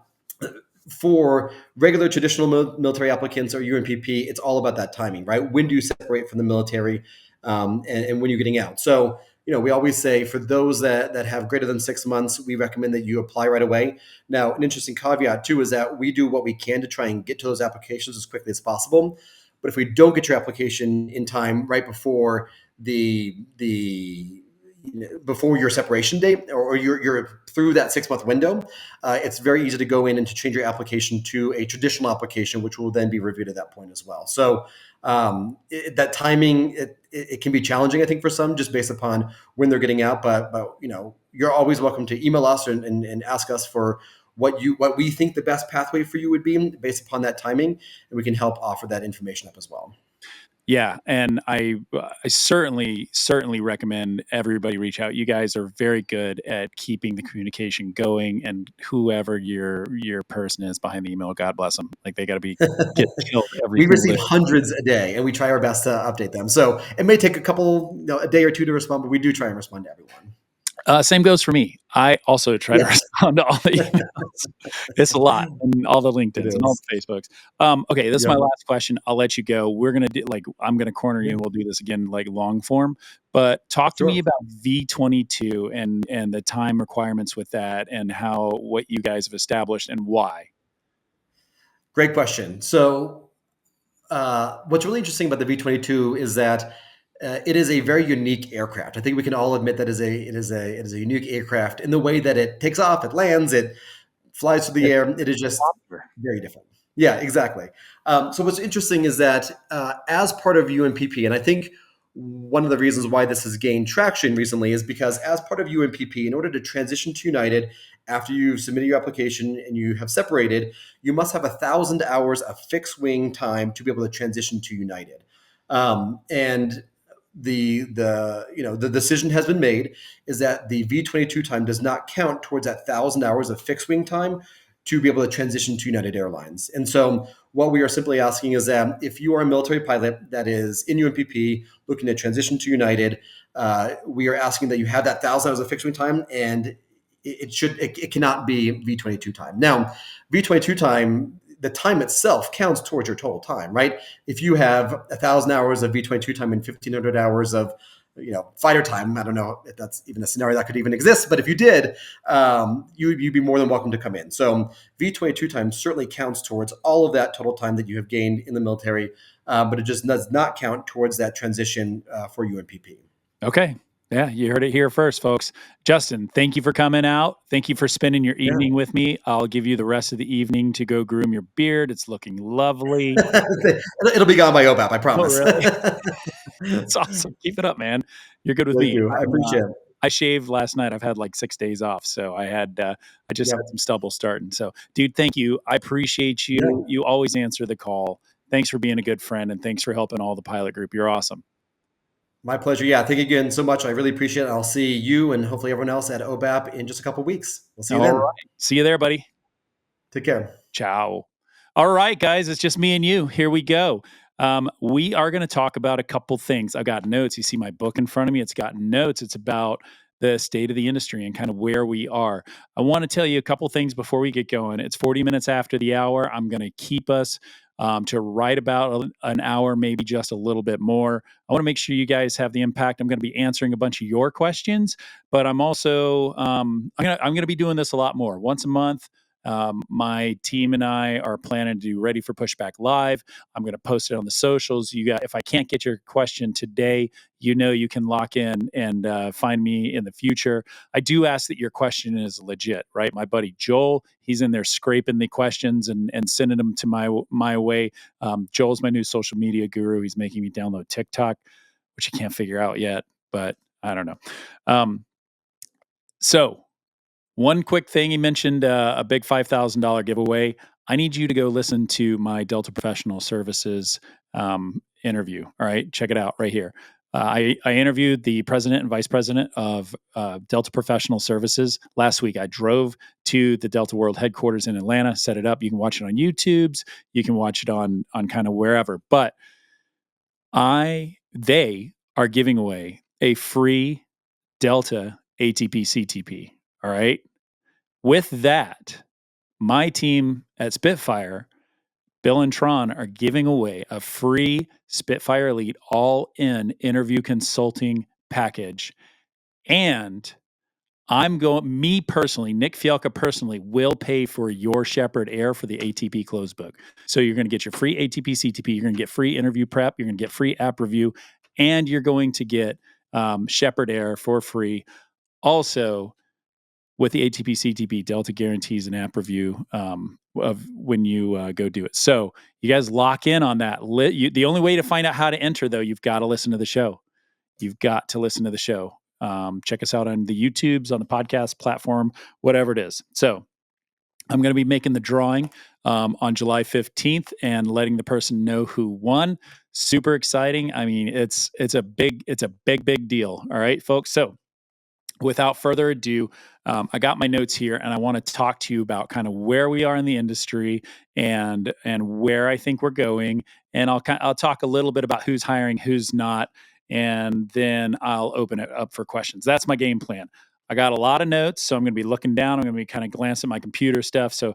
for regular traditional military applicants or UMPP, it's all about that timing, right? When do you separate from the military, and when you're getting out? So, we always say for those that have greater than 6 months, we recommend that you apply right away. Now, an interesting caveat too is that we do what we can to try and get to those applications as quickly as possible. But if we don't get your application in time right before before your separation date, or you're through that 6-month window, it's very easy to go in and to change your application to a traditional application, which will then be reviewed at that point as well. So that timing, it can be challenging, I think, for some, just based upon when they're getting out. But you're always welcome to email us and ask us for what we think the best pathway for you would be based upon that timing, and we can help offer that information up as well. Yeah, and I certainly recommend everybody reach out. You guys are very good at keeping the communication going, and whoever your person is behind the email, God bless them. Like, they got to get killed every We single receive day. hundreds a day, and we try our best to update them. So it may take a day or two to respond, but we do try and respond to everyone. Same goes for me. I also try to respond to all the emails. It's a lot, and all the LinkedIn's and all the Facebooks. Okay, this is my last question. I'll let you go. We're gonna do I'm gonna corner you, and we'll do this again long form. But talk to me about V-22 and the time requirements with that, and what you guys have established and why. Great question. So, what's really interesting about the V-22 is that it is a very unique aircraft. I think we can all admit that it is a unique aircraft in the way that it takes off, it lands, it flies through the air. It is just very different. Yeah, exactly. So what's interesting is that as part of UMPP, and I think one of the reasons why this has gained traction recently is because as part of UMPP, in order to transition to United, after you've submitted your application and you have separated, you must have 1,000 hours of fixed wing time to be able to transition to United. And the decision has been made is that the V-22 time does not count towards that 1,000 hours of fixed wing time to be able to transition to United Airlines. And so what we are simply asking is that if you are a military pilot that is in UMPP looking to transition to United, we are asking that you have that 1,000 hours of fixed wing time, and it cannot be V-22 time. Now, V-22 time, the time itself counts towards your total time, right? If you have 1,000 hours of V-22 time and 1,500 hours of fighter time, I don't know if that's even a scenario that could even exist, but if you did, you'd be more than welcome to come in. So V-22 time certainly counts towards all of that total time that you have gained in the military, but it just does not count towards that transition for UMPP. Okay. Yeah, you heard it here first, folks. Justin, thank you for coming out. Thank you for spending your evening with me. I'll give you the rest of the evening to go groom your beard. It's looking lovely. It'll be gone by OBAP, I promise. Oh, really? That's awesome. Keep it up, man. You're good with me. I appreciate it. I shaved last night. I've had 6 days off, so I just had some stubble starting. So, dude, thank you. I appreciate you. Yeah. You always answer the call. Thanks for being a good friend, and thanks for helping all the pilot group. You're awesome. My pleasure. Yeah, thank you again so much. I really appreciate it. I'll see you and hopefully everyone else at OBAP in just a couple of weeks. We'll see you then. Right. See you there, buddy. Take care. Ciao. All right, guys, it's just me and you. Here we go. We are going to talk about a couple things. I've got notes. You see my book in front of me. It's got notes. It's about the state of the industry and kind of where we are. I want to tell you a couple things before we get going. It's 40 minutes after the hour. I'm going to keep us to right about an hour, maybe just a little bit more. I want to make sure you guys have the impact. I'm going to be answering a bunch of your questions, but I'm also I'm going to be doing this a lot more, once a month. My team and I are planning to do Ready for Pushback Live. I'm going to post it on the socials. If I can't get your question today, you can lock in and find me in the future. I do ask that your question is legit, right? My buddy Joel, he's in there scraping the questions and sending them to my way. Joel's my new social media guru. He's making me download TikTok, which I can't figure out yet, but I don't know. So one quick thing, he mentioned a big $5,000 giveaway. I need you to go listen to my Delta Professional Services interview. All right, check it out right here. I interviewed the president and vice president of Delta Professional Services last week. I drove to the Delta World headquarters in Atlanta, set it up. You can watch it on YouTube's. You can watch it on kind of wherever. But they are giving away a free Delta ATP CTP. All right. With that, my team at Spitfire, Bill and Tron, are giving away a free Spitfire Elite all-in interview consulting package. And me personally, Nick Fialka personally, will pay for your Shepherd Air for the ATP closed book. So you're going to get your free ATP CTP, you're going to get free interview prep, you're going to get free app review, and you're going to get Shepherd Air for free. Also, with the ATP CTP, Delta guarantees an app review of when you go do it. So you guys lock in on that. The only way to find out how to enter, though, you've got to listen to the show. You've got to listen to the show. Check us out on the YouTubes, on the podcast platform, whatever it is. So I'm going to be making the drawing on July 15th and letting the person know who won. Super exciting. I mean, it's a big deal. All right, folks. So without further ado, I got my notes here, and I want to talk to you about kind of where we are in the industry and where I think we're going. And I'll talk a little bit about who's hiring, who's not, and then I'll open it up for questions. That's my game plan. I got a lot of notes, so I'm going to be looking down. I'm going to be kind of glancing at my computer stuff. So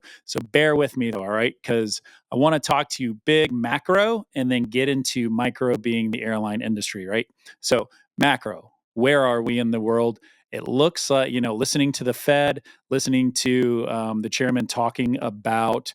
bear with me, though, all right? Because I want to talk to you big macro and then get into micro, being the airline industry, right? So macro, where are we in the world? It looks like, listening to the Fed, listening to the chairman talking about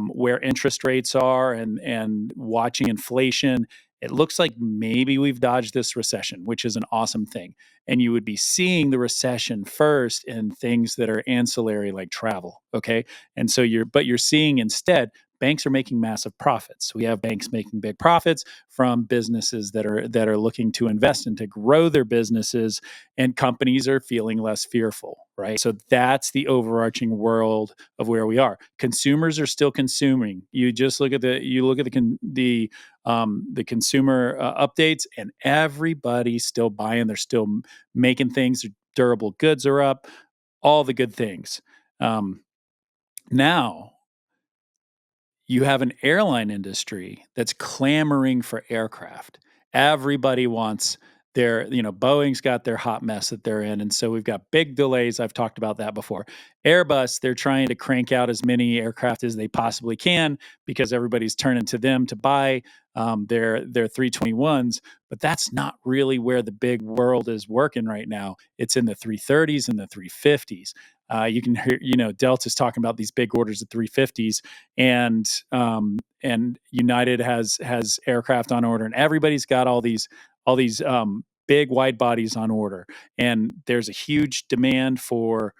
where interest rates are and watching inflation, it looks like maybe we've dodged this recession, which is an awesome thing. And you would be seeing the recession first in things that are ancillary like travel, okay? And so you're seeing instead banks are making massive profits. We have banks making big profits from businesses that are looking to invest and to grow their businesses, and companies are feeling less fearful, right? So that's the overarching world of where we are. Consumers are still consuming. You just look at the consumer updates, and everybody's still buying. They're still making things. Durable goods are up. All the good things. Now you have an airline industry that's clamoring for aircraft. Everybody wants Boeing's got their hot mess that they're in. And so we've got big delays. I've talked about that before. Airbus, they're trying to crank out as many aircraft as they possibly can because everybody's turning to them to buy their 321s. But that's not really where the big world is working right now. It's in the 330s and the 350s. You can hear, Delta's talking about these big orders of 350s, and United has aircraft on order, and everybody's got all these big wide bodies on order, and there's a huge demand for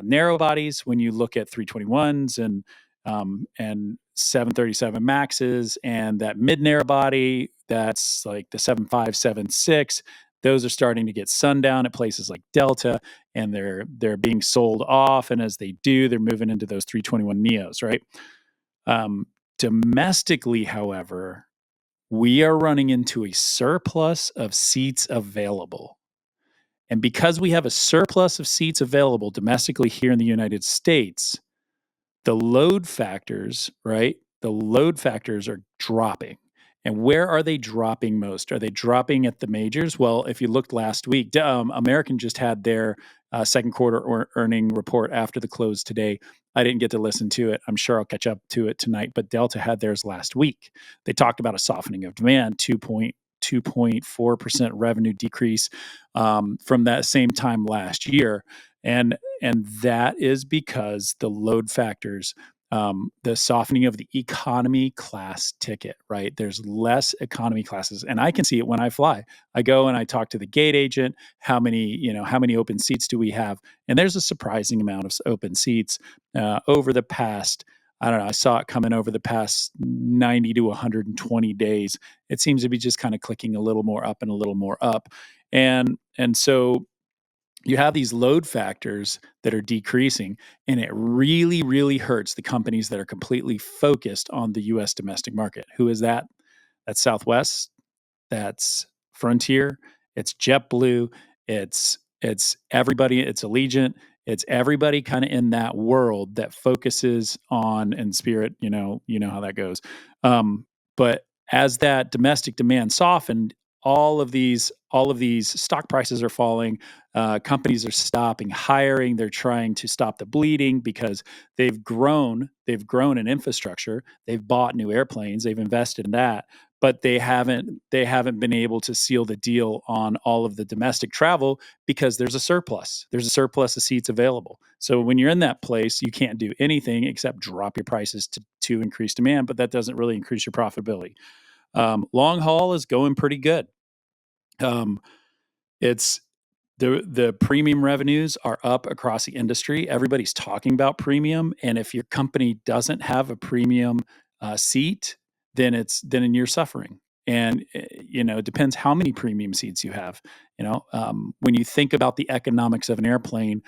narrow bodies when you look at 321s and 737 Maxes, and that mid narrow body that's like the 7576. Those are starting to get sundown at places like Delta, and they're being sold off. And as they do, they're moving into those 321 neos, right? Domestically, however, we are running into a surplus of seats available. And because we have a surplus of seats available domestically here in the United States, the load factors, right? The load factors are dropping. And where are they dropping most? Are they dropping at the majors? Well, if you looked last week, American just had their second quarter earning report after the close today. I didn't get to listen to it. I'm sure I'll catch up to it tonight, but Delta had theirs last week. They talked about a softening of demand, 2.4% revenue decrease from that same time last year. And that is because the load factors, the softening of the economy class ticket, right? There's less economy classes, and I can see it when I fly. I go and I talk to the gate agent. How many open seats do we have? And there's a surprising amount of open seats over the past. I don't know. I saw it coming over the past 90 to 120 days. It seems to be just kind of clicking a little more up and a little more up, and so you have these load factors that are decreasing, and it really, really hurts the companies that are completely focused on the U.S. domestic market. Who is that? That's Southwest. That's Frontier, it's JetBlue, it's everybody, it's Allegiant, it's everybody kind of in that world that focuses on, and Spirit, you know how that goes. But as that domestic demand softened, all of these stock prices are falling. Companies are stopping hiring. They're trying to stop the bleeding because they've grown. They've grown in infrastructure. They've bought new airplanes. They've invested in that, but they haven't been able to seal the deal on all of the domestic travel because there's a surplus. There's a surplus of seats available. So when you're in that place, you can't do anything except drop your prices to increase demand, but that doesn't really increase your profitability. Long haul is going pretty good. It's the premium revenues are up across the industry. Everybody's talking about premium, and if your company doesn't have a premium seat, then you're suffering. And it depends how many premium seats you have. When you think about the economics of an airplane,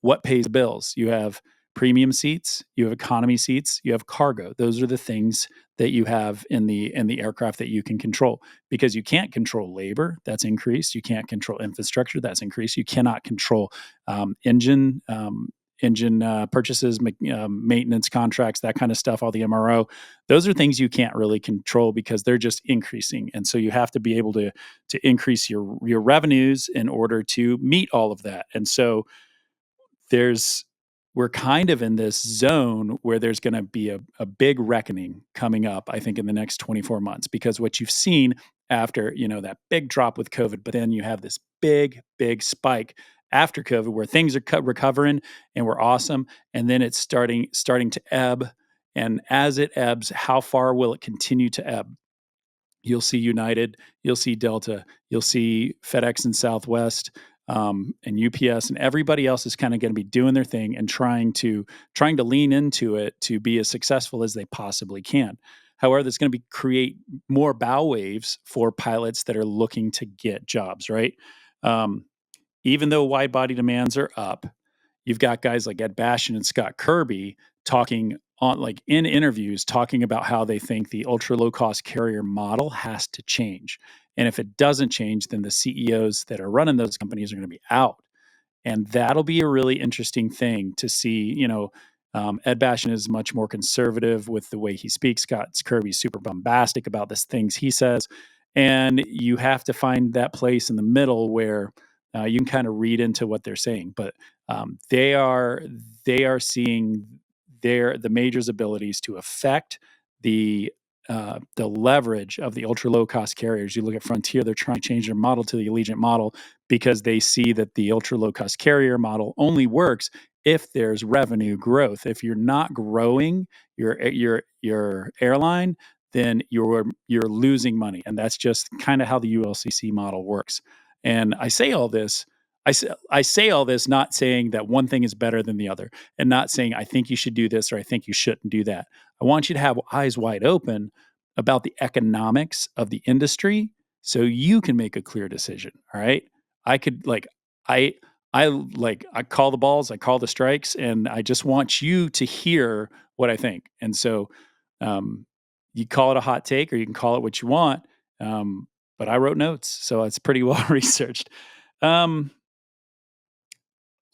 what pays the bills? You have premium seats, you have economy seats, you have cargo. Those are the things that you have in the aircraft that you can control, because you can't control labor, that's increased. You can't control infrastructure, that's increased. You cannot control engine purchases, maintenance contracts, that kind of stuff. All the MRO, those are things you can't really control because they're just increasing, and so you have to be able to increase your revenues in order to meet all of that. And so we're kind of in this zone where there's going to be a big reckoning coming up, I think, in the next 24 months, because what you've seen after, that big drop with COVID, but then you have this big, big spike after COVID where things are recovering and we're awesome. And then it's starting to ebb. And as it ebbs, how far will it continue to ebb? You'll see United, you'll see Delta, you'll see FedEx and Southwest, and UPS, and everybody else is kind of going to be doing their thing and trying to lean into it to be as successful as they possibly can. However, there's going to create more bow waves for pilots that are looking to get jobs, right? Even though wide body demands are up, you've got guys like Ed Bastian and Scott Kirby talking in interviews, talking about how they think the ultra low cost carrier model has to change. And if it doesn't change, then the CEOs that are running those companies are going to be out. And that'll be a really interesting thing to see. Ed Bastian is much more conservative with the way he speaks. Scott Kirby's super bombastic about the things he says. And you have to find that place in the middle where you can kind of read into what they're saying. But they are seeing the majors' abilities to affect the leverage of the ultra low cost carriers. You look at Frontier; they're trying to change their model to the Allegiant model because they see that the ultra low cost carrier model only works if there's revenue growth. If you're not growing your airline, then you're losing money, and that's just kind of how the ULCC model works. And I say all this. I say all this not saying that one thing is better than the other, and not saying I think you should do this or I think you shouldn't do that. I want you to have eyes wide open about the economics of the industry so you can make a clear decision. All right. I could I call the balls, I call the strikes, and I just want you to hear what I think. And so you call it a hot take or you can call it what you want. But I wrote notes, so it's pretty well researched.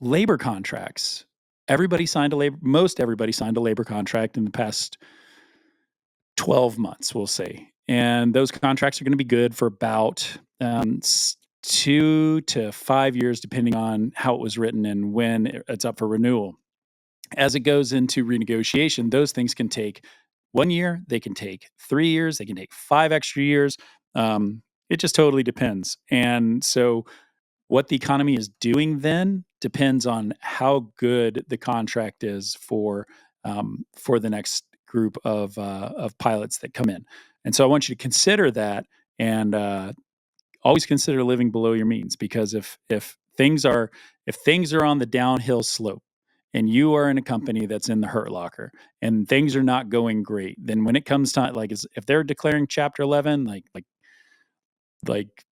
Labor contracts. Most everybody signed a labor contract in the past 12 months, we'll say. And those contracts are going to be good for about 2 to 5 years, depending on how it was written and when it's up for renewal. As it goes into renegotiation, those things can take 1 year, they can take 3 years, they can take 5 extra years. It just totally depends. And so what the economy is doing then depends on how good the contract is for the next group of pilots that come in. And so I want you to consider that, and always consider living below your means, because if things are on the downhill slope and you are in a company that's in the hurt locker and things are not going great, then when it comes time, if they're declaring Chapter 11, like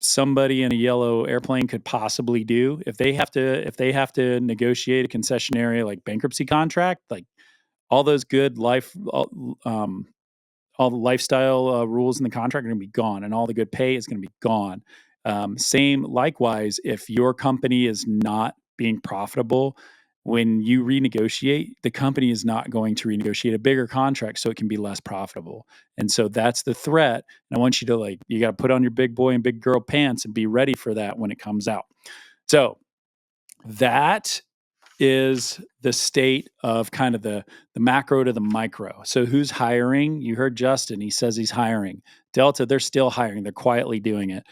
somebody in a yellow airplane could possibly do, if they have to negotiate a concessionary like bankruptcy contract, like all those good life lifestyle rules in the contract are going to be gone, and all the good pay is going to be gone. Same likewise, if your company is not being profitable, when you renegotiate, the company is not going to renegotiate a bigger contract so it can be less profitable. And so that's the threat. And I want you to you got to put on your big boy and big girl pants and be ready for that when it comes out. So that is the state of kind of the macro to the micro. So who's hiring? You heard Justin. He says he's hiring. Delta, they're still hiring. They're quietly doing it.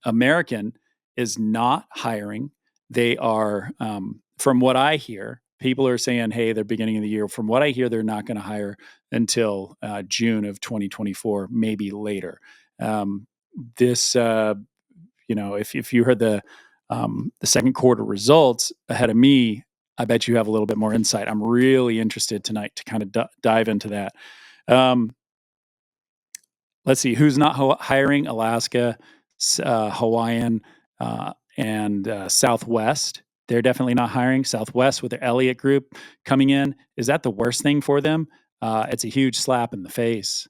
American is not hiring. They are, from what I hear, people are saying, hey, they're beginning of the year. From what I hear, they're not going to hire until June of 2024, maybe later. This, if you heard the second quarter results ahead of me, I bet you have a little bit more insight. I'm really interested tonight to kind of dive into that. Let's see, who's not hiring? Alaska, Hawaiian, and Southwest. They're definitely not hiring. Southwest with their Elliott group coming in. Is that the worst thing for them? It's a huge slap in the face.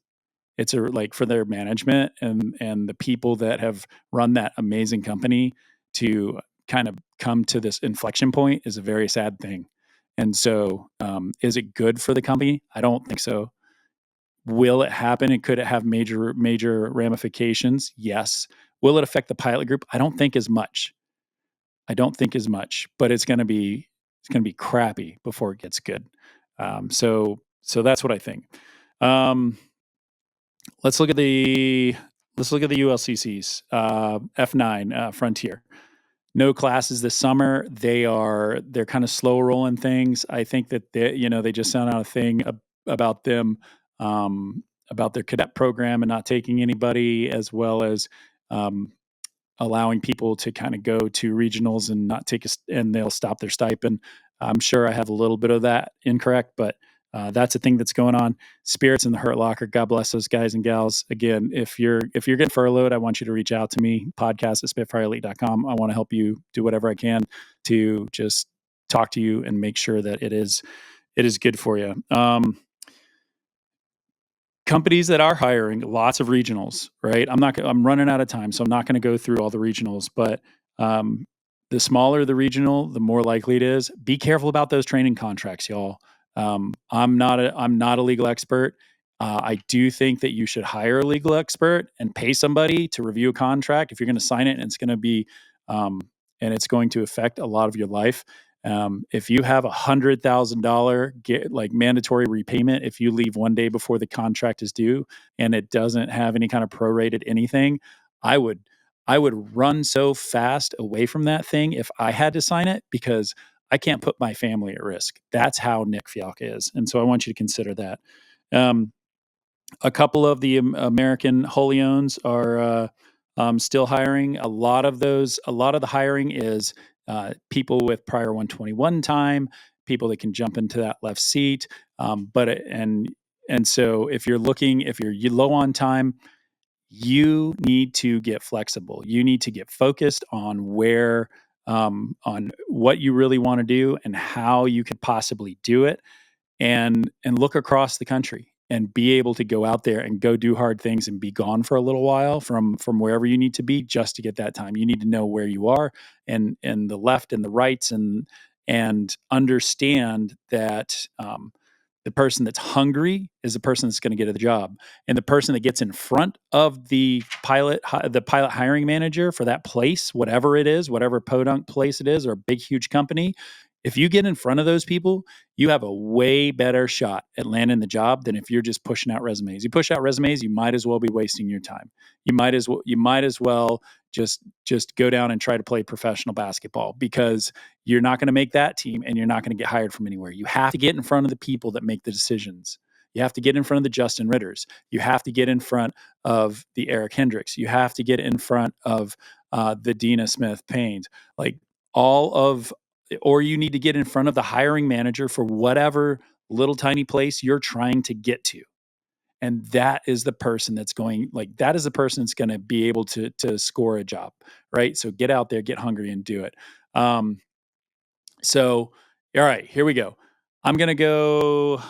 It's for their management and the people that have run that amazing company to kind of come to this inflection point is a very sad thing. And so, is it good for the company? I don't think so. Will it happen? And could it have major ramifications? Yes. Will it affect the pilot group? I don't think as much. But it's going to be crappy before it gets good. So that's what I think. Let's look at the ULCCs. F9 Frontier. No classes this summer. They're kind of slow rolling things. I think that they just sent out a thing about them, about their cadet program and not taking anybody, as well as allowing people to kind of go to regionals and not and they'll stop their stipend. I'm sure I have a little bit of that incorrect, but that's a thing that's going on. Spirits in the Hurt Locker. God bless those guys and gals. Again, if you're getting furloughed, I want you to reach out to me. podcast@spitfireelite.com. I want to help you do whatever I can to just talk to you and make sure that it is good for you. Companies that are hiring, lots of regionals, right? I'm running out of time, so I'm not going to go through all the regionals, but the smaller the regional, the more likely it is. Be careful about those training contracts, y'all. I'm not a legal expert. I do think that you should hire a legal expert and pay somebody to review a contract if you're going to sign it and it's going to be and it's going to affect a lot of your life. If you have $100,000 mandatory repayment if you leave one day before the contract is due and it doesn't have any kind of prorated anything, I would run so fast away from that thing if I had to sign it, because I can't put my family at risk. That's how Nick Fialka is. And so I want you to consider that. A couple of the American wholly owns are still hiring. A lot of the hiring is people with prior 121 time, people that can jump into that left seat. So if you're low on time, you need to get flexible. You need to get focused on on what you really want to do and how you could possibly do it, and look across the country and be able to go out there and go do hard things and be gone for a little while from wherever you need to be just to get that time. You need to know where you are and the left and the rights and understand that the person that's hungry is the person that's going to get the job, and the person that gets in front of the pilot hiring manager for that place, whatever it is, whatever podunk place it is, or a big huge company. If you get in front of those people, you have a way better shot at landing the job than if you're just pushing out resumes. You push out resumes, you might as well be wasting your time. You might as well just go down and try to play professional basketball, because you're not going to make that team and you're not going to get hired from anywhere. You have to get in front of the people that make the decisions. You have to get in front of the Justin Ritters. You have to get in front of the Eric Hendricks. You have to get in front of the Dina Smith Paynes. Or you need to get in front of the hiring manager for whatever little tiny place you're trying to get to. And that is the person that's going to be able to score a job, right? So get out there, get hungry, and do it. So, all right, here we go. I'm going to go.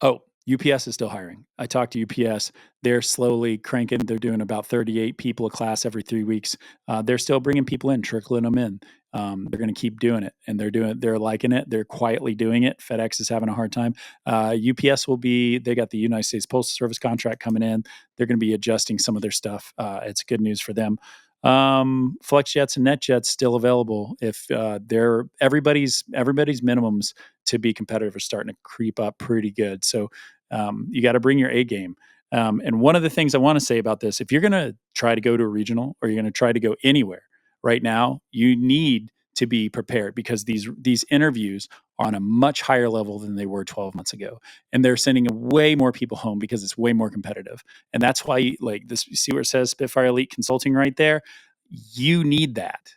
Oh, UPS is still hiring. I talked to UPS. They're slowly cranking. They're doing about 38 people a class every 3 weeks. They're still bringing people in, trickling them in. They're going to keep doing it, and they're liking it. They're quietly doing it. FedEx is having a hard time. UPS they got the United States Postal Service contract coming in. They're going to be adjusting some of their stuff. It's good news for them. FlexJets and NetJets still available. If everybody's minimums to be competitive are starting to creep up pretty good. So you got to bring your A game. And one of the things I want to say about this, if you're going to try to go to a regional or you're going to try to go anywhere right now, you need to be prepared because these interviews are on a much higher level than they were 12 months ago. And they're sending way more people home because it's way more competitive. And that's why, like this, you see where it says Spitfire Elite Consulting right there? You need that.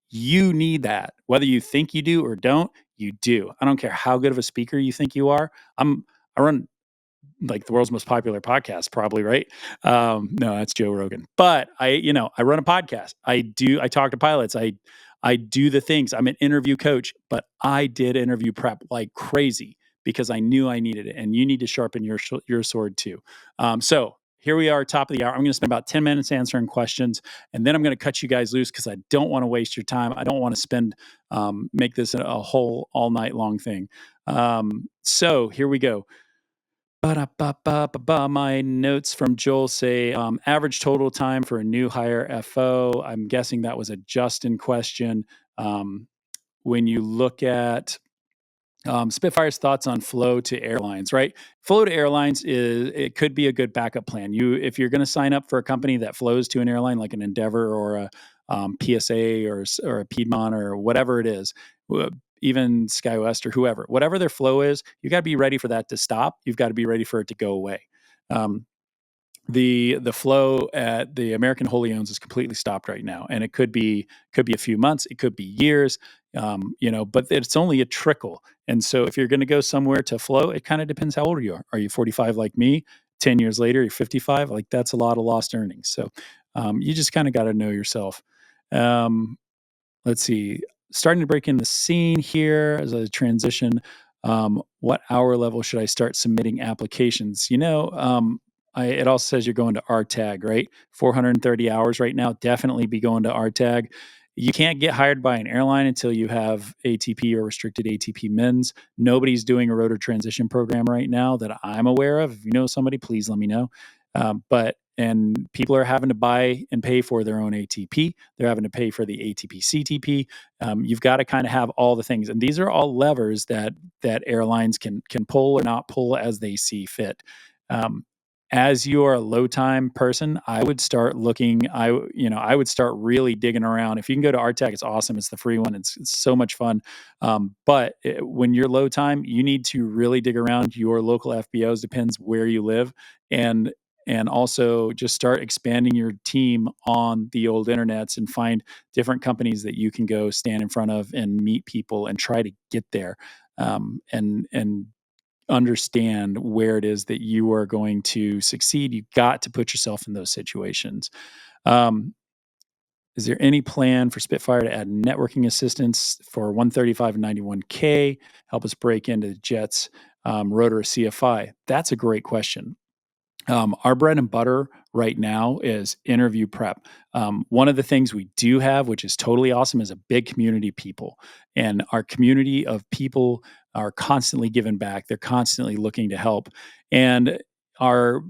You need that. Whether you think you do or don't, you do. I don't care how good of a speaker you think you are. I run like the world's most popular podcast, probably, right? No, that's Joe Rogan. But I run a podcast. I talk to pilots. I do the things. I'm an interview coach, but I did interview prep like crazy because I knew I needed it. And you need to sharpen your sword too. So here we are, top of the hour. I'm going to spend about 10 minutes answering questions, and then I'm going to cut you guys loose because I don't want to waste your time. I don't want to make this a whole all night long thing. So here we go. Ba-da-ba-ba-ba-ba. My notes from Joel say average total time for a new hire FO. I'm guessing that was a Justin question. When you look at Spitfire's thoughts on flow to airlines, right? Flow to airlines it could be a good backup plan. If you're going to sign up for a company that flows to an airline like an Endeavor or a PSA or a Piedmont or whatever it is, even SkyWest or whoever, whatever their flow is, you got to be ready for that to stop. You've got to be ready for it to go away. The flow at the American wholly owns is completely stopped right now, and it could be a few months, it could be years, but it's only a trickle. And so if you're going to go somewhere to flow, it kind of depends how old you are. Are you 45 like me? 10 years later, you're 55. Like that's a lot of lost earnings. So you just kind of got to know yourself. Let's see. Starting to break in the scene here as a transition. What hour level should I start submitting applications? It also says you're going to RTAG, right? 430 hours right now. Definitely be going to RTAG. You can't get hired by an airline until you have ATP or restricted ATP mins. Nobody's doing a rotor transition program right now that I'm aware of. If you know somebody, please let me know. And people are having to buy and pay for their own ATP. They're having to pay for the ATP CTP. You've got to kind of have all the things, and these are all levers that airlines can pull or not pull as they see fit. As you are a low time person, I would start looking. I would start really digging around. If you can go to RTAC, it's awesome. It's the free one. It's so much fun. When you're low time, you need to really dig around your local FBOs. Depends where you live, and also just start expanding your team on the old internets and find different companies that you can go stand in front of and meet people and try to get there, and understand where it is that you are going to succeed. You've got to put yourself in those situations. Is there any plan for Spitfire to add networking assistance for 135 and 91K? Help us break into the jets, rotor CFI? That's a great question. Our bread and butter right now is interview prep. One of the things we do have, which is totally awesome, is a big community of people. And our community of people are constantly giving back. They're constantly looking to help. And the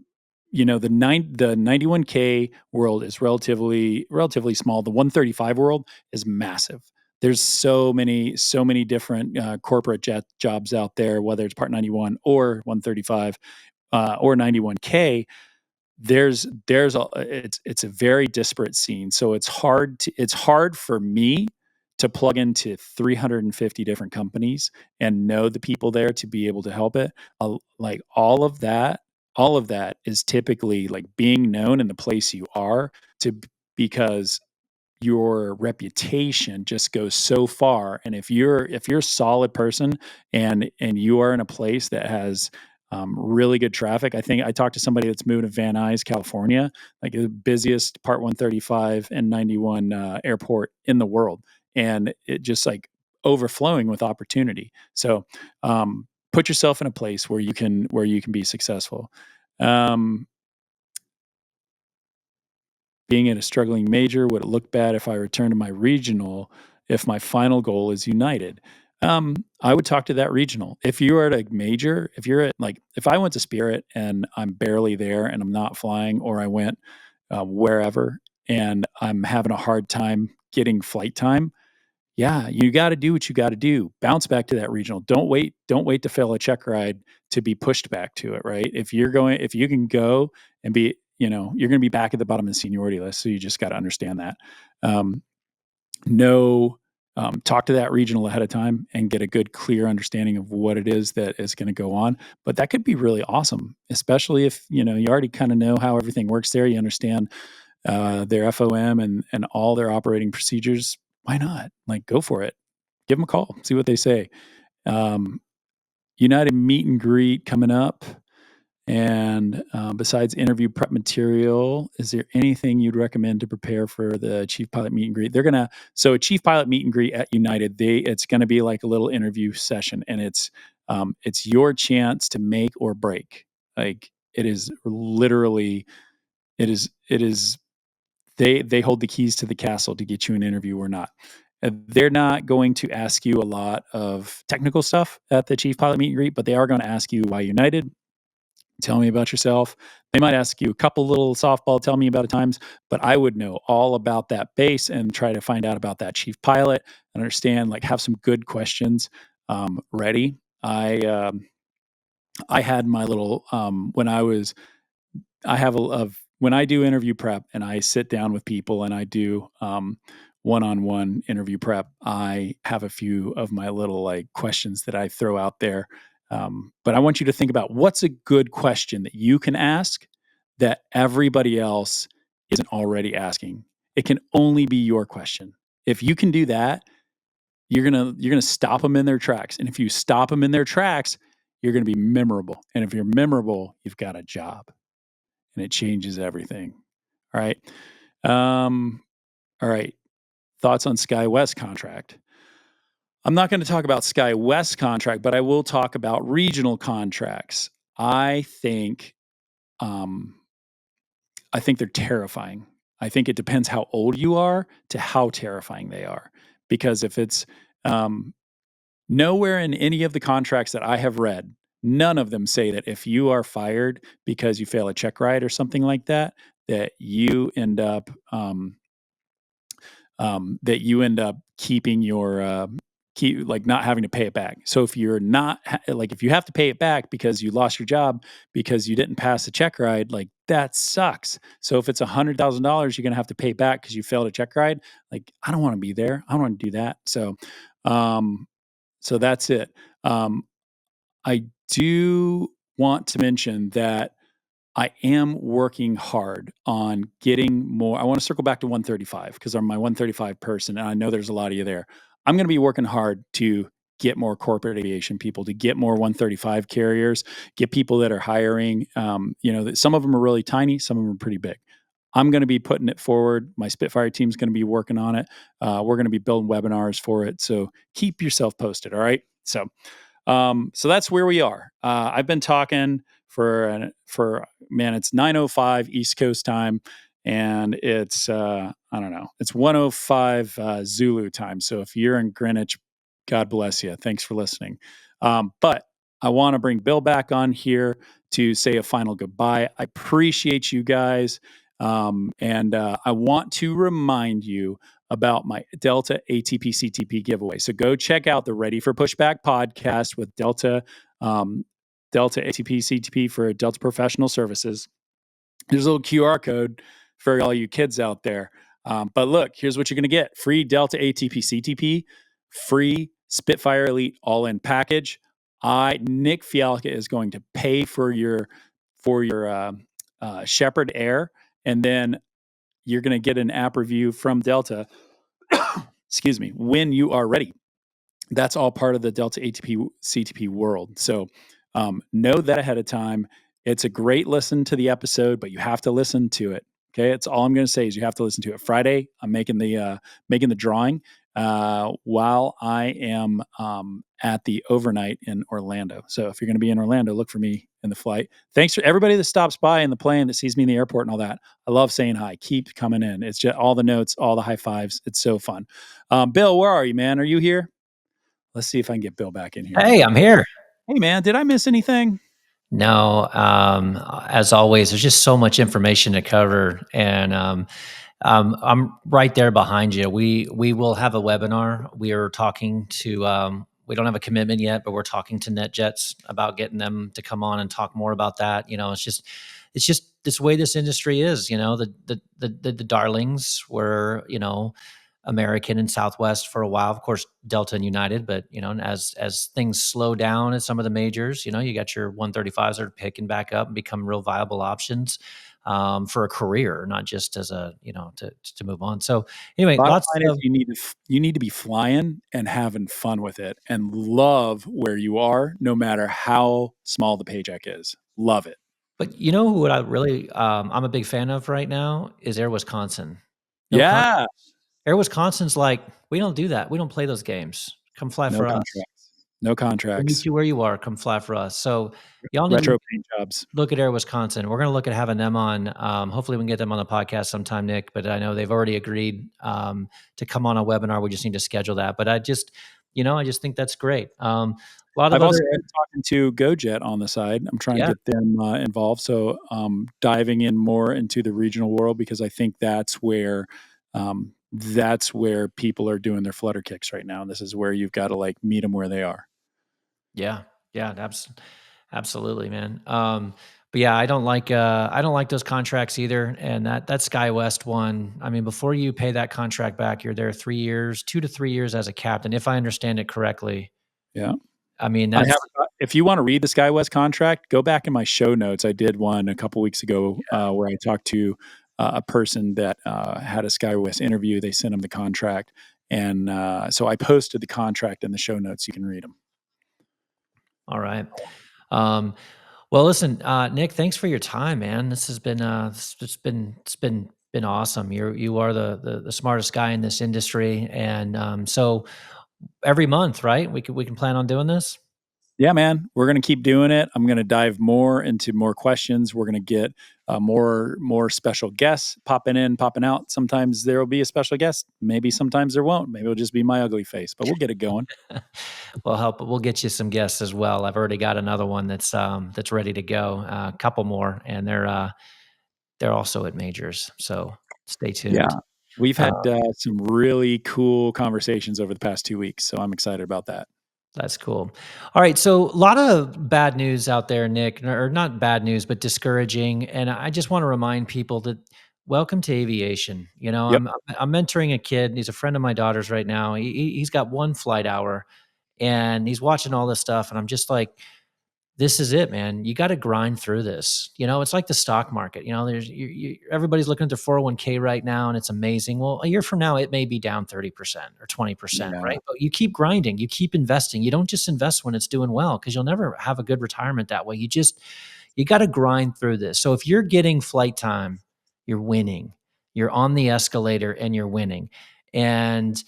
91K world is relatively small. The 135 world is massive. There's so many different corporate jet jobs out there, whether it's Part 91 or 135. Or 91K, it's a very disparate scene. So it's hard for me to plug into 350 different companies and know the people there to be able to help it. Like all of that is typically like being known in the place you are because your reputation just goes so far. And if you're a solid person and you are in a place that has really good traffic. I think I talked to somebody that's moving to Van Nuys, California, like the busiest Part 135 and 91 airport in the world, and it just like overflowing with opportunity. So put yourself in a place where you can be successful. Being in a struggling major, would it look bad if I return to my regional if my final goal is United? I would talk to that regional. If you're at a major, if you're at if I went to Spirit and I'm barely there and I'm not flying, or I went wherever and I'm having a hard time getting flight time, yeah, you got to do what you got to do. Bounce back to that regional. Don't wait to fail a check ride to be pushed back to it, right? If you can go and be, you're going to be back at the bottom of the seniority list. So you just got to understand that. Talk to that regional ahead of time and get a good, clear understanding of what it is that is going to go on. But that could be really awesome, especially if, you already kind of know how everything works there. You understand their FOM and all their operating procedures. Why not? Go for it. Give them a call. See what they say. United meet and greet coming up. And besides interview prep material, is there anything you'd recommend to prepare for the Chief Pilot meet and greet? So a Chief Pilot meet and greet at United, it's going to be like a little interview session, and it's your chance to make or break. It is literally, it is. They hold the keys to the castle to get you an interview or not. They're not going to ask you a lot of technical stuff at the Chief Pilot meet and greet, but they are going to ask you why United. Tell me about yourself. They might ask you a couple little softball, tell me about it times, but I would know all about that base and try to find out about that Chief Pilot and understand, have some good questions ready. I had my little when I do interview prep and I sit down with people and I do one-on-one interview prep, I have a few of my little questions that I throw out there. But I want you to think about what's a good question that you can ask that everybody else isn't already asking. It can only be your question. If you can do that, you're gonna stop them in their tracks. And if you stop them in their tracks, you're gonna be memorable. And if you're memorable, you've got a job, and it changes everything. All right. All right. Thoughts on SkyWest contract? I'm not going to talk about SkyWest contract, but I will talk about regional contracts. I think they're terrifying. I think it depends how old you are to how terrifying they are. Because if it's nowhere in any of the contracts that I have read, none of them say that if you are fired because you fail a check ride or something like that, that you end up keeping your not having to pay it back. So if you're not if you have to pay it back because you lost your job because you didn't pass the check ride, that sucks. So if it's $100,000, you're going to have to pay back because you failed a check ride. I don't want to be there. I don't want to do that. So that's it. I do want to mention that I am working hard on getting more. I want to circle back to 135 because I'm my 135 person, and I know there's a lot of you there. I'm going to be working hard to get more corporate aviation people, to get more 135 carriers, get people that are hiring. Some of them are really tiny, some of them are pretty big. I'm going to be putting it forward. My Spitfire team's going to be working on it. We're going to be building webinars for it. So keep yourself posted. All right. So that's where we are. I've been talking for it's 9:05 East Coast time, and it's I don't know, it's 1:05 Zulu time. So if you're in Greenwich, God bless you. Thanks for listening. But I want to bring Bill back on here to say a final goodbye. I appreciate you guys, and I want to remind you about my Delta ATP CTP giveaway. So go check out the Ready for Pushback podcast with Delta ATP CTP for Delta Professional Services. There's a little QR code for all you kids out there. But look, here's what you're going to get. Free Delta ATP CTP, free Spitfire Elite all-in package. Nick Fialka is going to pay for your Shepherd Air, and then you're going to get an app review from Delta excuse me, when you are ready. That's all part of the Delta ATP CTP world. So know that ahead of time. It's a great listen to the episode, but you have to listen to it. Okay, it's all I'm going to say is you have to listen to it. Friday, I'm making the drawing. while I am at the overnight in Orlando. So if you're going to be in Orlando, look for me in the flight. Thanks for everybody that stops by in the plane, that sees me in the airport and all that. I love saying hi. Keep coming in. It's just all the notes, all the high fives. It's so fun. Bill, where are you, man? Are you here? Let's see if I can get Bill back in here. Hey, I'm here. Hey, man, did I miss anything? No, as always, there's just so much information to cover, and I'm right there behind you. We will have a webinar. We are talking to. We don't have a commitment yet, but we're talking to NetJets about getting them to come on and talk more about that. It's just this way this industry is. The darlings were American and Southwest for a while, of course, Delta and United. But and as things slow down at some of the majors, you got your 135s that are picking back up and become real viable options for a career, not just as a to move on. So anyway, Bottom lots line is of you need to be flying and having fun with it, and love where you are, no matter how small the paycheck is. Love it. but what I really I'm a big fan of right now is Air Wisconsin. No Yeah. Air Wisconsin's like, we don't do that. We don't play those games. Come fly No for us. contracts. No We'll contracts. meet you where you are. Come fly for us. So y'all need to Retro paint jobs. look at Air Wisconsin. We're going to look at having them on. Hopefully we can get them on the podcast sometime, Nick, but I know they've already agreed to come on a webinar. We just need to schedule that. But I just think that's great. A lot of I've also other, been talking to GoJet on the on the I'm trying yeah, to get them involved. So diving in more into the regional world, because I think that's where people are doing their flutter kicks right now. This is where you've got to like meet them where they are. yeah, absolutely, man. But yeah, I don't like those contracts either. And that SkyWest one, I mean, before you pay that contract back, you're there 3 years, 2 to 3 years as a captain, if I understand it correctly. Yeah. I mean, I that's have. If you want to read the SkyWest contract, go back in my show notes. I did one a couple weeks ago where I talked to a person that had a SkyWest interview. They sent him the contract, and so I posted the contract in the show notes. You can read them. all right. Well, listen, Nick, thanks for your time, man. This has been it's been awesome. You are the smartest guy in this industry, and so every month, right? We can plan on doing this. Yeah, man, we're going to keep doing it. I'm going to dive more into more questions. We're going to get more special guests popping in, popping out. Sometimes there will be a special guest. Maybe sometimes there won't. Maybe it'll just be my ugly face, but we'll get it going. We'll get you some guests as well. I've already got another one that's ready to go. A couple more, and they're also at majors. So stay tuned. Yeah, we've had some really cool conversations over the past 2 weeks, so I'm excited about that. That's cool. All right. So a lot of bad news out there, Nick, or not bad news, but discouraging. And I just want to remind people that welcome to aviation. Yep. I'm mentoring a kid. He's a friend of my daughter's right now. He's got one flight hour and he's watching all this stuff. And I'm just like, this is it, man. You got to grind through this. It's like the stock market. There's everybody's looking at their 401k right now, and it's amazing. Well, a year from now, it may be down 30% or 20%, Yeah. right? But you keep grinding, you keep investing. You don't just invest when it's doing well, because you'll never have a good retirement that way. You got to grind through this. So if you're getting flight time, you're winning. You're on the escalator and you're winning. And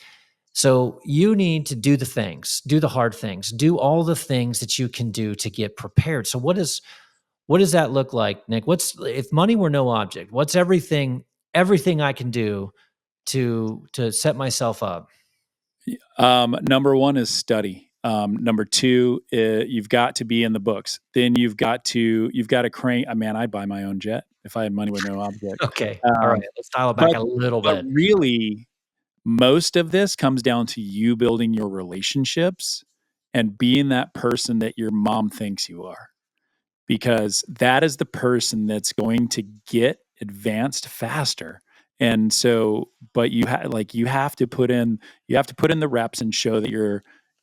so you need to do the hard things, do all the things that you can do to get prepared. So what does that look like, Nick? If money were no object, what's everything I can do to set myself up? Number one is study. Number two, you've got to be in the books. Then you've got to crank. Man, I'd buy my own jet if I had money with no object. Okay. All right. Let's dial it back a little But bit. really, most of this comes down to you building your relationships and being that person that your mom thinks you are, because that is the person that's going to get advanced faster. And so, but you have to put in the reps and show that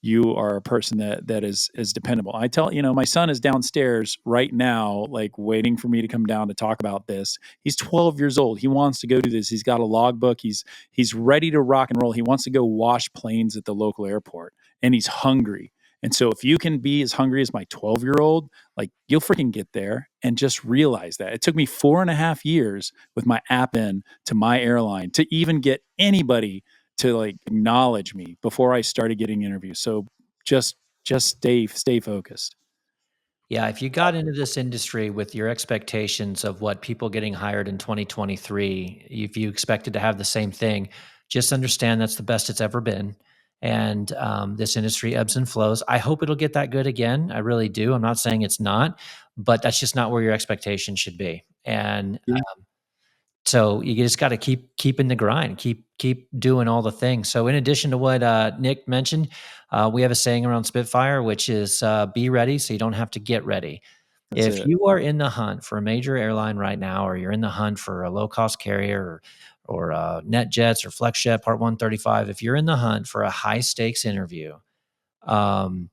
you are a person that is dependable. I tell my son is downstairs right now, like waiting for me to come down to talk about this. He's 12 years old. He wants to go do this. He's got a logbook. He's ready to rock and roll. He wants to go wash planes at the local airport, and he's hungry. And so if you can be as hungry as my 12-year-old, like, you'll freaking get there. And just realize that it took me 4.5 years with my app in to my airline to even get anybody to like acknowledge me before I started getting interviews. So just stay focused. Yeah, if you got into this industry with your expectations of what people getting hired in 2023, if you expected to have the same thing, just understand that's the best it's ever been. And this industry ebbs and flows. I hope it'll get that good again. I really do. I'm not saying it's not, but that's just not where your expectations should be. And Yeah. so you just got to keep in the grind, keep doing all the things. So in addition to what Nick mentioned, we have a saying around Spitfire, which is be ready so you don't have to get ready. That's If it. you are in the hunt for a major airline right now, or you're in the hunt for a low cost carrier or NetJets or FlexJet Part 135, if you're in the hunt for a high stakes interview, um,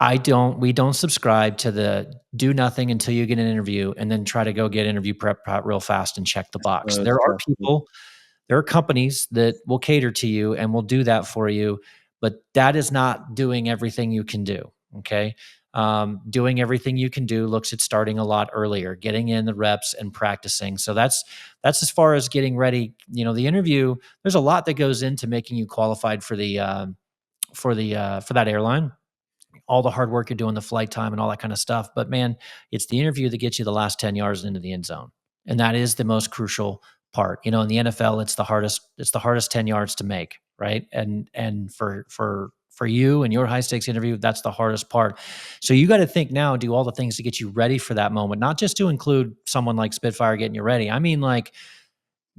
we don't subscribe to the do nothing until you get an interview and then try to go get interview prep real fast and check the box. So There are stressful. there are companies that will cater to you and will do that for you, but that is not doing everything you can do. Okay. Doing everything you can do looks at starting a lot earlier, getting in the reps and practicing. So that's as far as getting ready. You know, the interview, there's a lot that goes into making you qualified for for that airline, all the hard work you're doing, the flight time and all that kind of stuff. But man, it's the interview that gets you the last 10 yards into the end zone. And that is the most crucial part. You know, in the NFL, it's the hardest 10 yards to make, right? And for you and your high stakes interview, that's the hardest part. So you got to think now, do all the things to get you ready for that moment, not just to include someone like Spitfire getting you ready. I mean, like,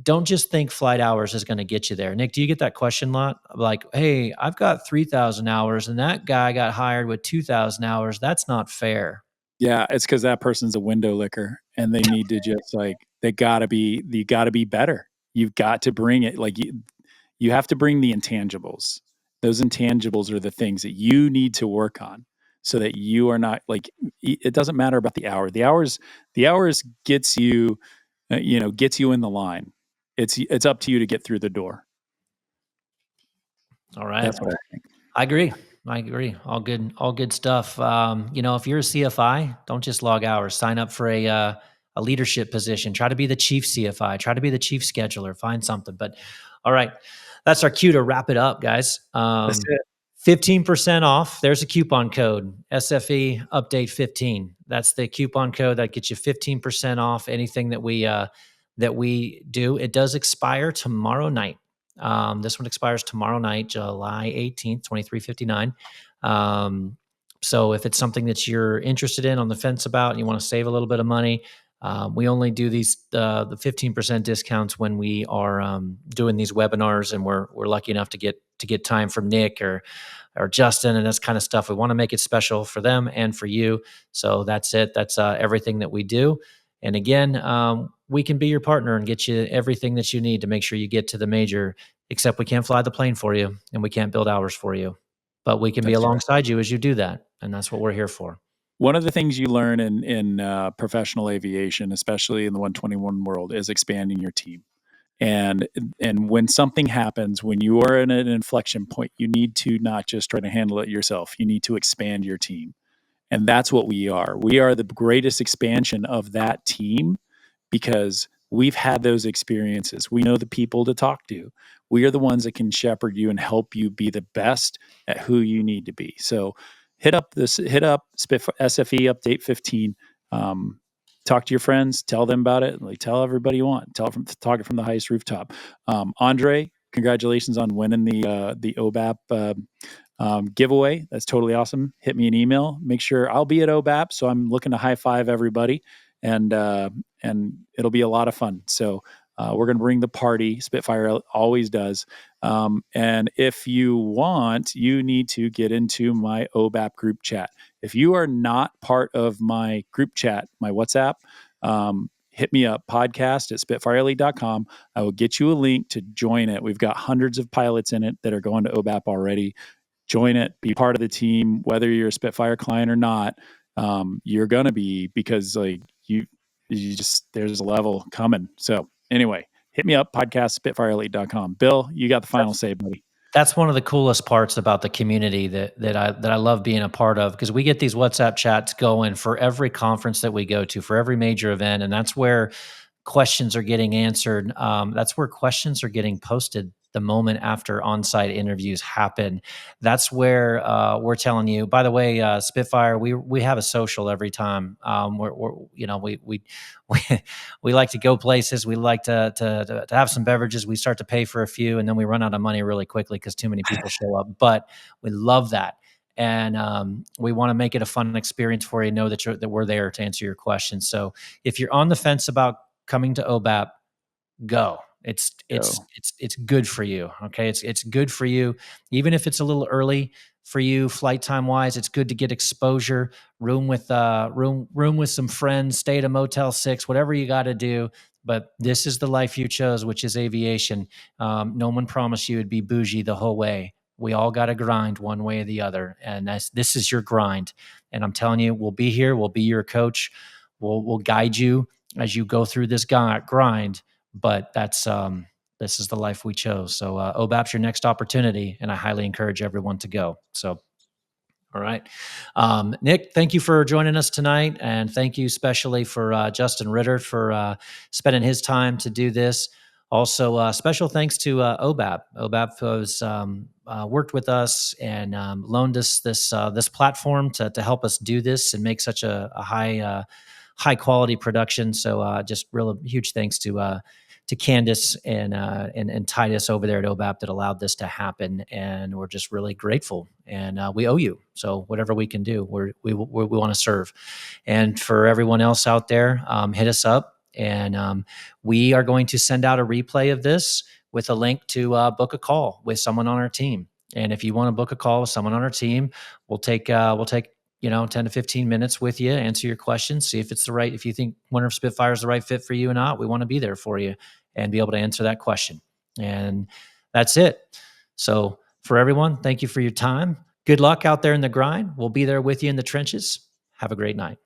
don't just think flight hours is going to get you there. Nick, do you get that question a lot? Like, hey, I've got 3,000 hours and that guy got hired with 2,000 hours. That's not fair. Yeah, it's because that person's a window licker, and they need to just like you got to be better. You've got to bring it. Like you have to bring the intangibles. Those intangibles are the things that you need to work on, so that you are not like. It doesn't matter about the hour. The hours gets you, gets you in the line. It's up to you to get through the door. All right. That's what I think. I agree. All good stuff. You know, if you're a CFI, don't just log hours. Sign up for a leadership position. Try to be the chief CFI. Try to be the chief scheduler. Find something. But all right, that's our cue to wrap it up, guys. That's it. 15% off. There's a coupon code, SFE Update 15. That's the coupon code that gets you 15% off anything that we do. It does expire tomorrow night. This one expires tomorrow night, July 18th, 2359. So if it's something that you're interested in, on the fence about, and you want to save a little bit of money, we only do these the 15% discounts when we are doing these webinars, and we're lucky enough to get time from Nick or Justin and this kind of stuff. We want to make it special for them and for you. So that's it. That's everything that we do. And again, we can be your partner and get you everything that you need to make sure you get to the major, except we can't fly the plane for you and we can't build hours for you, but we can be alongside you as you do that. And that's what we're here for. One of the things you learn in professional aviation, especially in the 121 world, is expanding your team. And when something happens, when you are in an inflection point, you need to not just try to handle it yourself. You need to expand your team. And that's what we are. We are the greatest expansion of that team because we've had those experiences. We know the people to talk to. We are the ones that can shepherd you and help you be the best at who you need to be. So hit up Spitfire SFE Update 15. Talk to your friends, tell them about it, like tell everybody you want. Talk it from the highest rooftop. Andre, congratulations on winning the OBAP giveaway. That's totally awesome. Hit me an email. Make sure I'll be at OBAP, so I'm looking to high five everybody, and it'll be a lot of fun. So we're going to bring the party. Spitfire always does. And if you want, you need to get into my OBAP group chat. If you are not part of my group chat, my WhatsApp, hit me up, podcast@spitfireelite.com. I will get you a link to join it. We've got hundreds of pilots in it that are going to OBAP already. Join it, be part of the team, whether you're a Spitfire client or not. You're going to be, because like you just, there's a level coming. So anyway, hit me up, podcast@spitfireelite.com. Bill, you got the final say, buddy. That's one of the coolest parts about the community that I love being a part of, because we get these WhatsApp chats going for every conference that we go to, for every major event, and that's where questions are getting answered. That's where questions are getting posted the moment after on-site interviews happen. That's where we're telling you. By the way, Spitfire, we have a social every time. We're we like to go places. We like to have some beverages. We start to pay for a few, and then we run out of money really quickly because too many people show up. But we love that. And we want to make it a fun experience for you. Know that we're there to answer your questions. So if you're on the fence about coming to OBAP, go. It's good for you. Okay, it's good for you, even if it's a little early for you flight time wise. It's good to get exposure. Room with some friends. Stay at a Motel 6. Whatever you got to do. But this is the life you chose, which is aviation. No one promised you it'd be bougie the whole way. We all got to grind one way or the other, and this is your grind. And I'm telling you, we'll be here. We'll be your coach. We'll guide you as you go through this grind. But this is the life we chose. So OBAP's your next opportunity, and I highly encourage everyone to go. So, all right. Nick, thank you for joining us tonight, and thank you especially for Justin Ritter for spending his time to do this. Also, special thanks to OBAP. OBAP has worked with us and loaned us this platform to help us do this and make such a high quality production. So just real huge thanks to Candace and Titus over there at OBAP that allowed this to happen, and we're just really grateful. And we owe you. So whatever we can do, we want to serve. And for everyone else out there, hit us up, and we are going to send out a replay of this with a link to book a call with someone on our team. And if you want to book a call with someone on our team, we'll take 10 to 15 minutes with you, answer your questions, see if it's the right, if you think Winter Spitfire is the right fit for you or not. We want to be there for you and be able to answer that question. And that's it. So for everyone, thank you for your time. Good luck out there in the grind. We'll be there with you in the trenches. Have a great night.